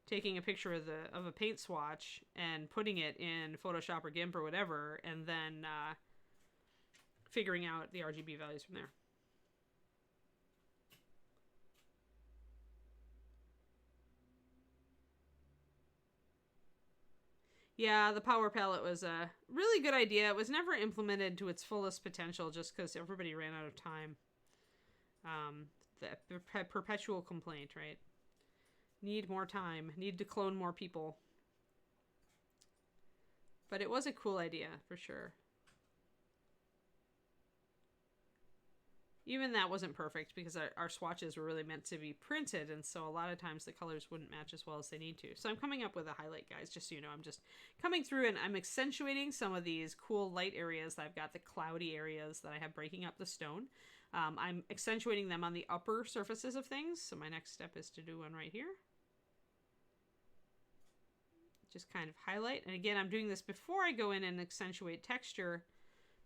Taking a picture of a paint swatch and putting it in Photoshop or GIMP or whatever, and then figuring out the RGB values from there. Yeah, the power palette was a really good idea. It was never implemented to its fullest potential just because everybody ran out of time. The perpetual complaint, right? Need more time. Need to clone more people. But it was a cool idea, for sure. Even that wasn't perfect because our swatches were really meant to be printed, and so a lot of times the colors wouldn't match as well as they need to. So I'm coming up with a highlight, guys, just so you know. I'm just coming through and I'm accentuating some of these cool light areas that I've got, the cloudy areas that I have breaking up the stone. I'm accentuating them on the upper surfaces of things. So my next step is to do one right here. Just kind of highlight. And again, I'm doing this before I go in and accentuate texture,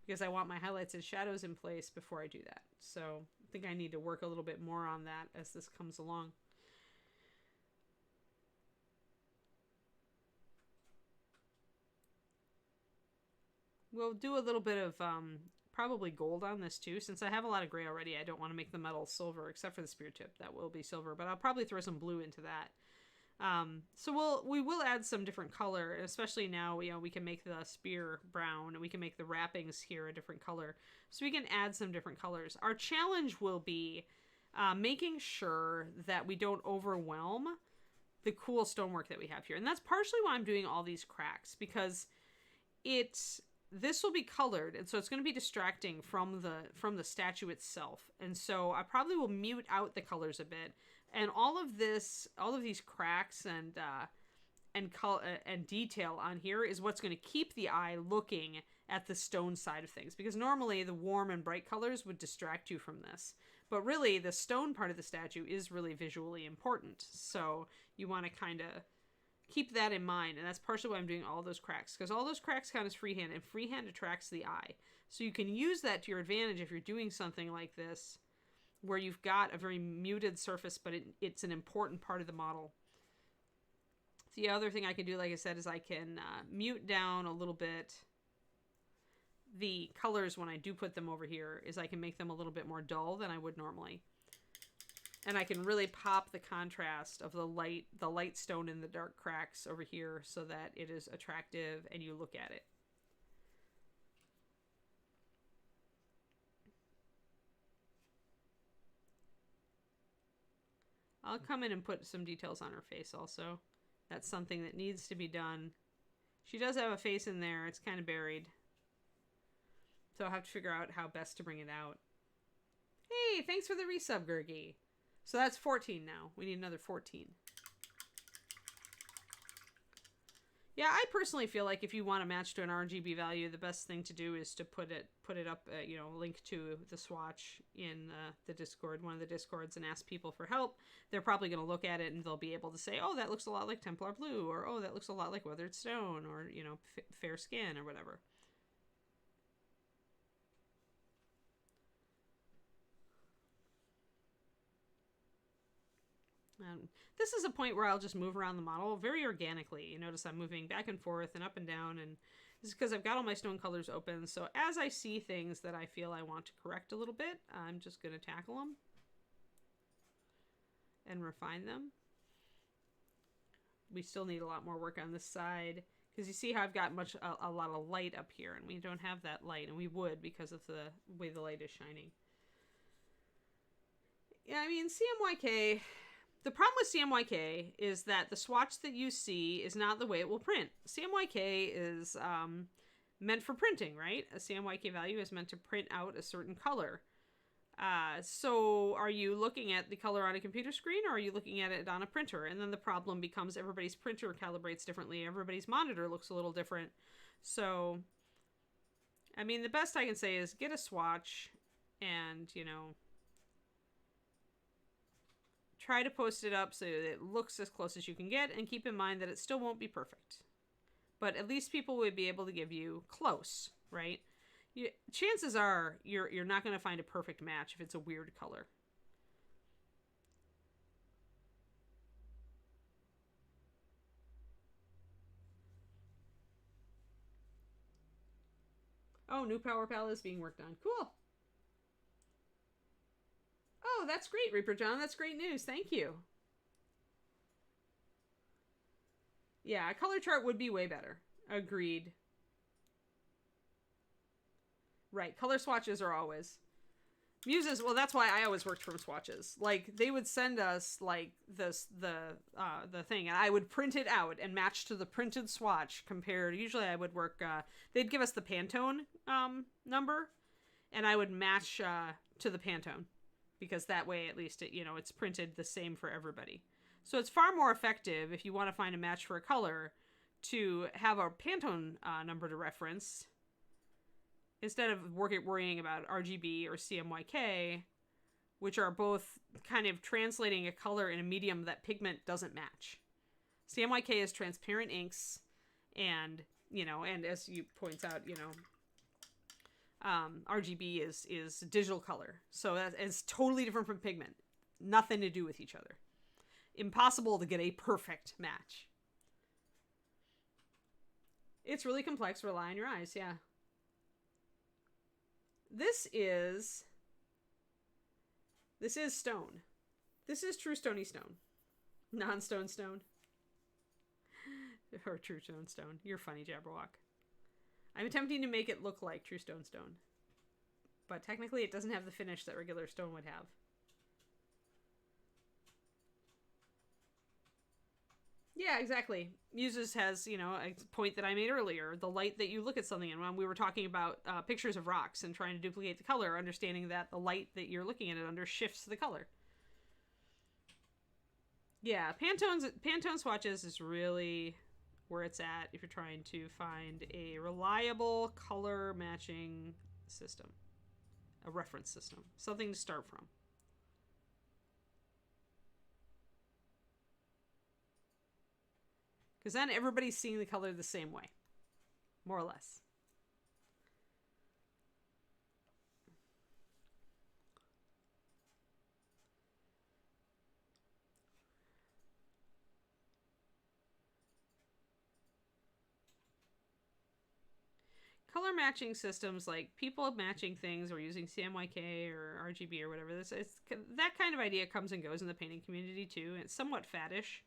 because I want my highlights and shadows in place before I do that. So I think I need to work a little bit more on that as this comes along. We'll do a little bit of probably gold on this too. Since I have a lot of gray already, I don't want to make the metal silver, except for the spear tip. That will be silver, but I'll probably throw some blue into that. So we will add some different color, especially now, we can make the spear brown, and we can make the wrappings here a different color. So we can add some different colors. Our challenge will be making sure that we don't overwhelm the cool stonework that we have here. And that's partially why I'm doing all these cracks, because this will be colored, and so it's going to be distracting from the statue itself. And so I probably will mute out the colors a bit. And all of these cracks and detail on here is what's going to keep the eye looking at the stone side of things. Because normally the warm and bright colors would distract you from this. But really, the stone part of the statue is really visually important. So you want to kind of keep that in mind. And that's partially why I'm doing all those cracks. Because all those cracks count as freehand, and freehand attracts the eye. So you can use that to your advantage if you're doing something like this, where you've got a very muted surface, but it's an important part of the model. The other thing I can do, like I said, is I can mute down a little bit the colors when I do put them over here, is I can make them a little bit more dull than I would normally. And I can really pop the contrast of the light stone in the dark cracks over here so that it is attractive and you look at it. I'll come in and put some details on her face also. That's something that needs to be done. She does have a face in there. It's kind of buried. So I'll have to figure out how best to bring it out. Hey, thanks for the resub, Gurgi. So that's 14 now. We need another 14. Yeah, I personally feel like if you want to match to an RGB value, the best thing to do is to put it up, link to the swatch in the Discord, one of the Discords, and ask people for help. They're probably going to look at it and they'll be able to say, oh, that looks a lot like Templar Blue, or oh, that looks a lot like Weathered Stone, or, Fair Skin, or whatever. This is a point where I'll just move around the model very organically. You notice I'm moving back and forth and up and down and This is because I've got all my stone colors open. So as I see things that I feel I want to correct a little bit, I'm just going to tackle them and refine them. We still need a lot more work on this side because you see how I've got a lot of light up here, and we don't have that light, and we would because of the way the light is shining. Yeah, I mean, CMYK, the problem with CMYK is that the swatch that you see is not the way it will print. CMYK is meant for printing, right? A CMYK value is meant to print out a certain color. So are you looking at the color on a computer screen, or are you looking at it on a printer? And then the problem becomes everybody's printer calibrates differently. Everybody's monitor looks a little different. So, I mean, the best I can say is get a swatch and, you know, try to post it up so that it looks as close as you can get, and keep in mind that it still won't be perfect. But at least people would be able to give you close, right? Chances are you're not going to find a perfect match if it's a weird color. Oh, new power palette is being worked on. Cool. Oh, that's great, Reaper John. That's great news. Thank you. Yeah, a color chart would be way better. Agreed. Right, color swatches are always. Muses, well, that's why I always worked from swatches. Like, they would send us, like, the thing, and I would print it out and match to the printed swatch compared. Usually I would work, they'd give us the Pantone number, and I would match to the Pantone, because that way, at least, it's printed the same for everybody. So it's far more effective if you want to find a match for a color to have a Pantone number to reference, instead of worrying about RGB or CMYK, which are both kind of translating a color in a medium that pigment doesn't match. CMYK is transparent inks, and, and as you points out, RGB is digital color. So it's totally different from pigment. Nothing to do with each other. Impossible to get a perfect match. It's really complex. Rely on your eyes, yeah. This is stone. This is true stony stone. Non-stone stone. Or true stone. You're funny, Jabberwock. I'm attempting to make it look like true stone. But technically it doesn't have the finish that regular stone would have. Yeah, exactly. Muses has, a point that I made earlier. The light that you look at something in. When we were talking about pictures of rocks and trying to duplicate the color, understanding that the light that you're looking at it under shifts the color. Yeah, Pantone swatches is really where it's at if you're trying to find a reliable color matching system. A reference system. Something to start from. Because then everybody's seeing the color the same way. More or less. Color matching systems, like people matching things or using CMYK or RGB or whatever, that kind of idea comes and goes in the painting community too. It's somewhat faddish.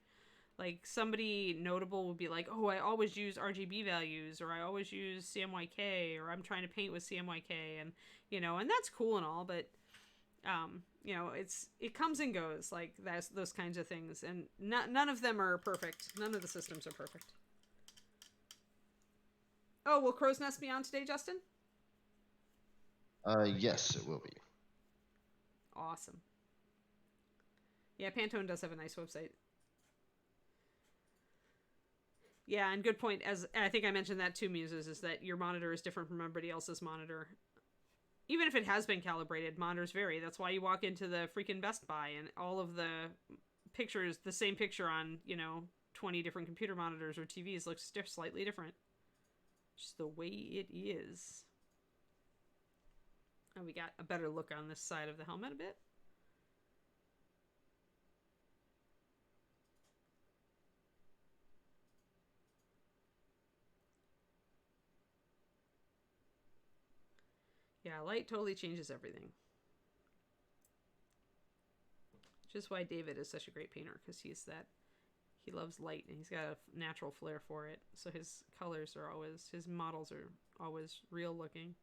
Like, somebody notable would be like, oh, I always use RGB values, or I always use CMYK, or I'm trying to paint with CMYK, and, and that's cool and all, but, it comes and goes, like, those kinds of things, and none of them are perfect. None of the systems are perfect. Oh, will Crow's Nest be on today, Justin? Yes, it will be. Awesome. Yeah, Pantone does have a nice website. Yeah, and good point, as I think I mentioned that too, Muses, is that your monitor is different from everybody else's monitor. Even if it has been calibrated, monitors vary. That's why you walk into the freaking Best Buy and all of the pictures, the same picture on, 20 different computer monitors or TVs looks slightly different. Just the way it is. And we got a better look on this side of the helmet a bit. Yeah, light totally changes everything. Which is why David is such a great painter, because he loves light and he's got a natural flair for it. So his models are always real looking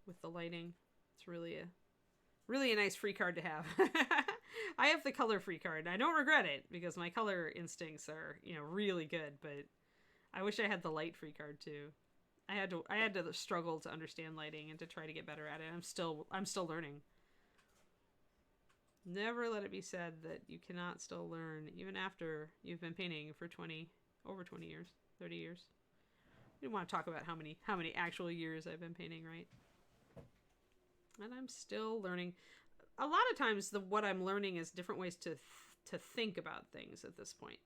with the lighting. It's really a nice free card to have. I have the color free card and I don't regret it because my color instincts are, really good, but I wish I had the light free card too. I had to struggle to understand lighting and to try to get better at it. I'm still learning. Never let it be said that you cannot still learn even after you've been painting for over 20 years, 30 years. We don't want to talk about how many actual years I've been painting, right? And I'm still learning. A lot of times what I'm learning is different ways to think about things at this point.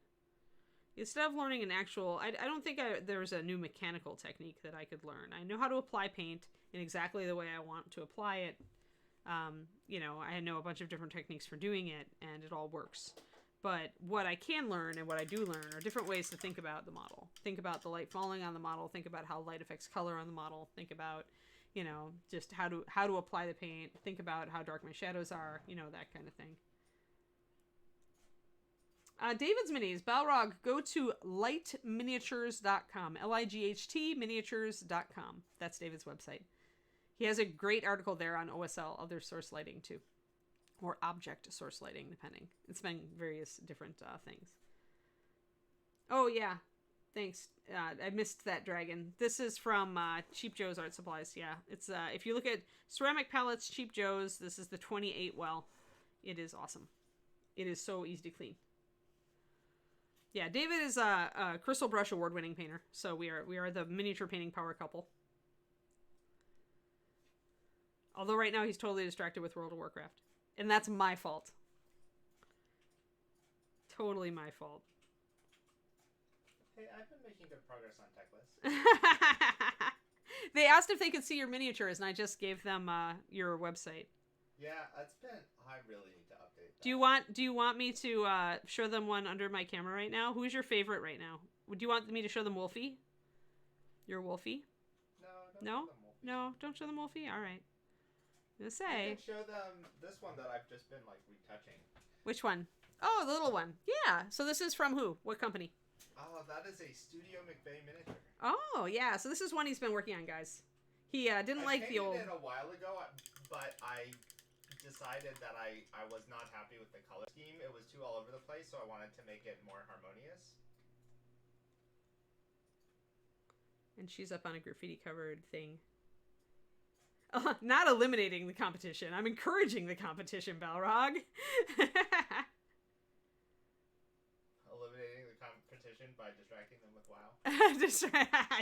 Instead of learning an actual, I don't think there's a new mechanical technique that I could learn. I know how to apply paint in exactly the way I want to apply it. I know a bunch of different techniques for doing it, and it all works. But what I can learn and what I do learn are different ways to think about the model. Think about the light falling on the model. Think about how light affects color on the model. Think about, just how to apply the paint. Think about how dark my shadows are. That kind of thing. David's Minis, Balrog, go to lightminiatures.com. L-I-G-H-T miniatures.com. That's David's website. He has a great article there on OSL, other source lighting too. Or object source lighting, depending. It's been various different things. Oh, yeah. Thanks. I missed that dragon. This is from Cheap Joe's Art Supplies. Yeah, it's if you look at ceramic palettes, Cheap Joe's, this is the 28 well. It is awesome. It is so easy to clean. Yeah, David is a Crystal Brush award-winning painter, so we are the miniature painting power couple. Although right now he's totally distracted with World of Warcraft, and that's my fault. Totally my fault. Hey, I've been making good progress on Techlist. They asked if they could see your miniatures, and I just gave them your website. Yeah, I really need to update that. Do you want me to show them one under my camera right now? Who's your favorite right now? Would you want me to show them Wolfie? Your Wolfie? No? No, don't show them Wolfie? All right. I'm gonna say. I can show them this one that I've just been retouching. Which one? Oh, the little one. Yeah. So this is from who? What company? Oh, that is a Studio McVeigh miniature. Oh, yeah. So this is one he's been working on, guys. He didn't like the old. I painted it a while ago, but I decided that I was not happy with the color scheme. It was too all over the place, so I wanted to make it more harmonious. And she's up on a graffiti-covered thing. Not eliminating the competition. I'm encouraging the competition, Balrog. Eliminating the competition by distracting them with WoW.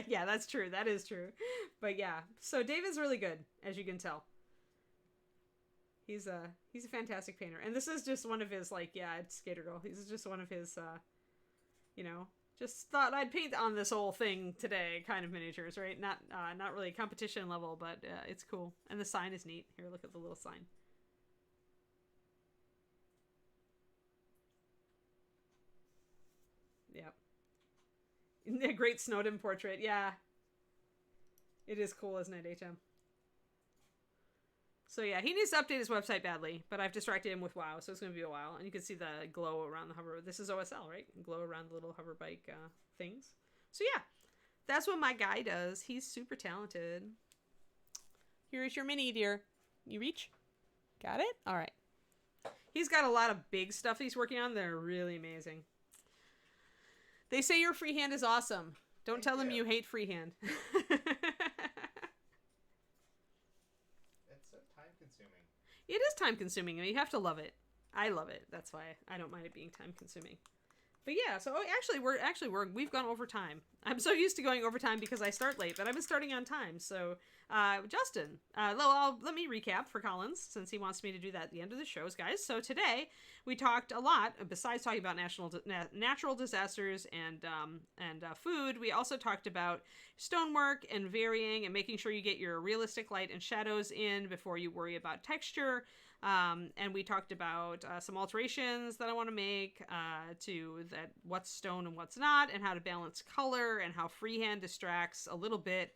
Yeah, that's true. That is true. But yeah, so David's really good, as you can tell. He's a fantastic painter, and this is just one of his it's Skater Girl. This is just one of his, just thought I'd paint on this whole thing today kind of miniatures, right? Not really competition level, but it's cool, and the sign is neat. Here, look at the little sign. Yep. A great Snowden portrait. Yeah. It is cool, isn't it, HM? So yeah, he needs to update his website badly, but I've distracted him with WoW, so it's going to be a while. And you can see the glow around the hover. This is OSL, right? Glow around the little hover bike things. So yeah, that's what my guy does. He's super talented. Here's your mini, dear. You reach? Got it? All right. He's got a lot of big stuff he's working on. They're really amazing. They say your freehand is awesome. Don't tell them you hate freehand. It is time consuming. You have to love it. I love it. That's why I don't mind it being time consuming. But yeah, so we've gone over time. I'm so used to going over time because I start late, but I've been starting on time. So, Justin, let me recap for Collins since he wants me to do that at the end of the shows, guys. So today we talked a lot. Besides talking about natural disasters and food, we also talked about stonework and varying and making sure you get your realistic light and shadows in before you worry about texture. And we talked about some alterations that I want to make to what's stone and what's not, and how to balance color and how freehand distracts a little bit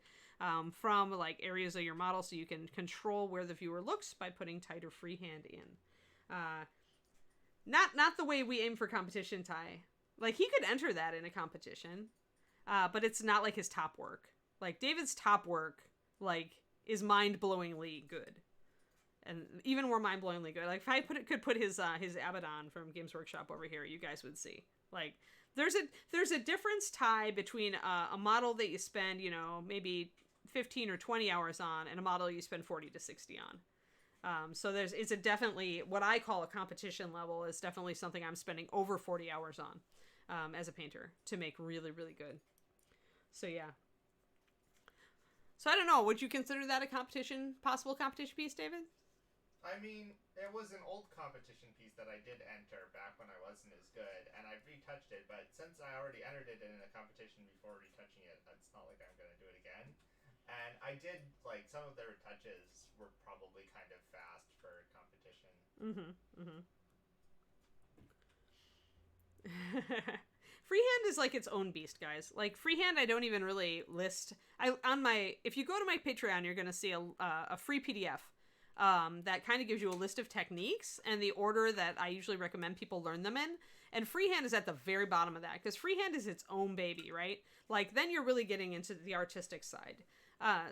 from like areas of your model, so you can control where the viewer looks by putting tighter freehand in. Not the way we aim for competition, Ty. Like, he could enter that in a competition, but it's not like his top work. Like, David's top work, like, is mind-blowingly good. And even more mind-blowingly good. Like, if I could put his Abaddon from Games Workshop over here, you guys would see. Like, there's a difference, Ty, between a model that you spend, you know, maybe 15 or 20 hours on, and a model you spend 40 to 60 on. So it's a definitely, what I call a competition level is definitely something I'm spending over 40 hours on as a painter to make really, really good. So yeah. So I don't know, would you consider that a possible competition piece, David? I mean, it was an old competition piece that I did enter back when I wasn't as good, and I retouched it, but since I already entered it in a competition before retouching it, it's not like I'm going to do it again. And I did, like, some of the retouches were probably kind of fast for competition. Freehand is like its own beast, guys. Like, freehand I don't even really list. If you go to my Patreon, you're going to see a free PDF that kind of gives you a list of techniques and the order that I usually recommend people learn them in. And freehand is at the very bottom of that, because freehand is its own baby, right? Like, then you're really getting into the artistic side.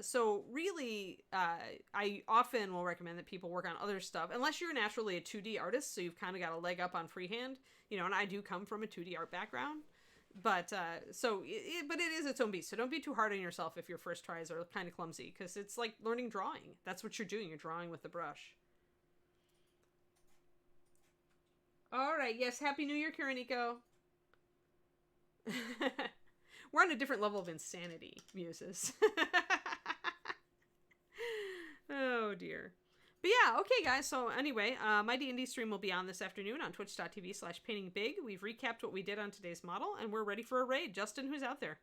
So really, I often will recommend that people work on other stuff, unless you're naturally a 2D artist, so you've kind of got a leg up on freehand, you know, and I do come from a 2D art background. But but it is its own beast. So don't be too hard on yourself if your first tries are kind of clumsy, because it's like learning drawing. That's what you're doing. You're drawing with the brush. All right. Yes. Happy New Year, Kiriniko. We're on a different level of insanity, muses. Oh dear. But yeah, okay, guys. So anyway, my D&D stream will be on this afternoon on twitch.tv/paintingbig. We've recapped what we did on today's model, and we're ready for a raid. Justin, who's out there?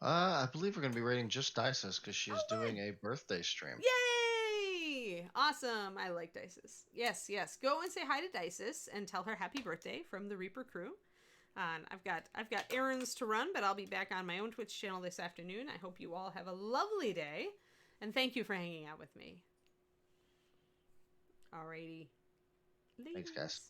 I believe we're going to be raiding just Isis because she's doing a birthday stream. Yay! Awesome. I like Dices. Yes, yes. Go and say hi to Dices and tell her happy birthday from the Reaper crew. And I've got errands to run, but I'll be back on my own Twitch channel this afternoon. I hope you all have a lovely day, and thank you for hanging out with me. Alrighty. Thanks, guys.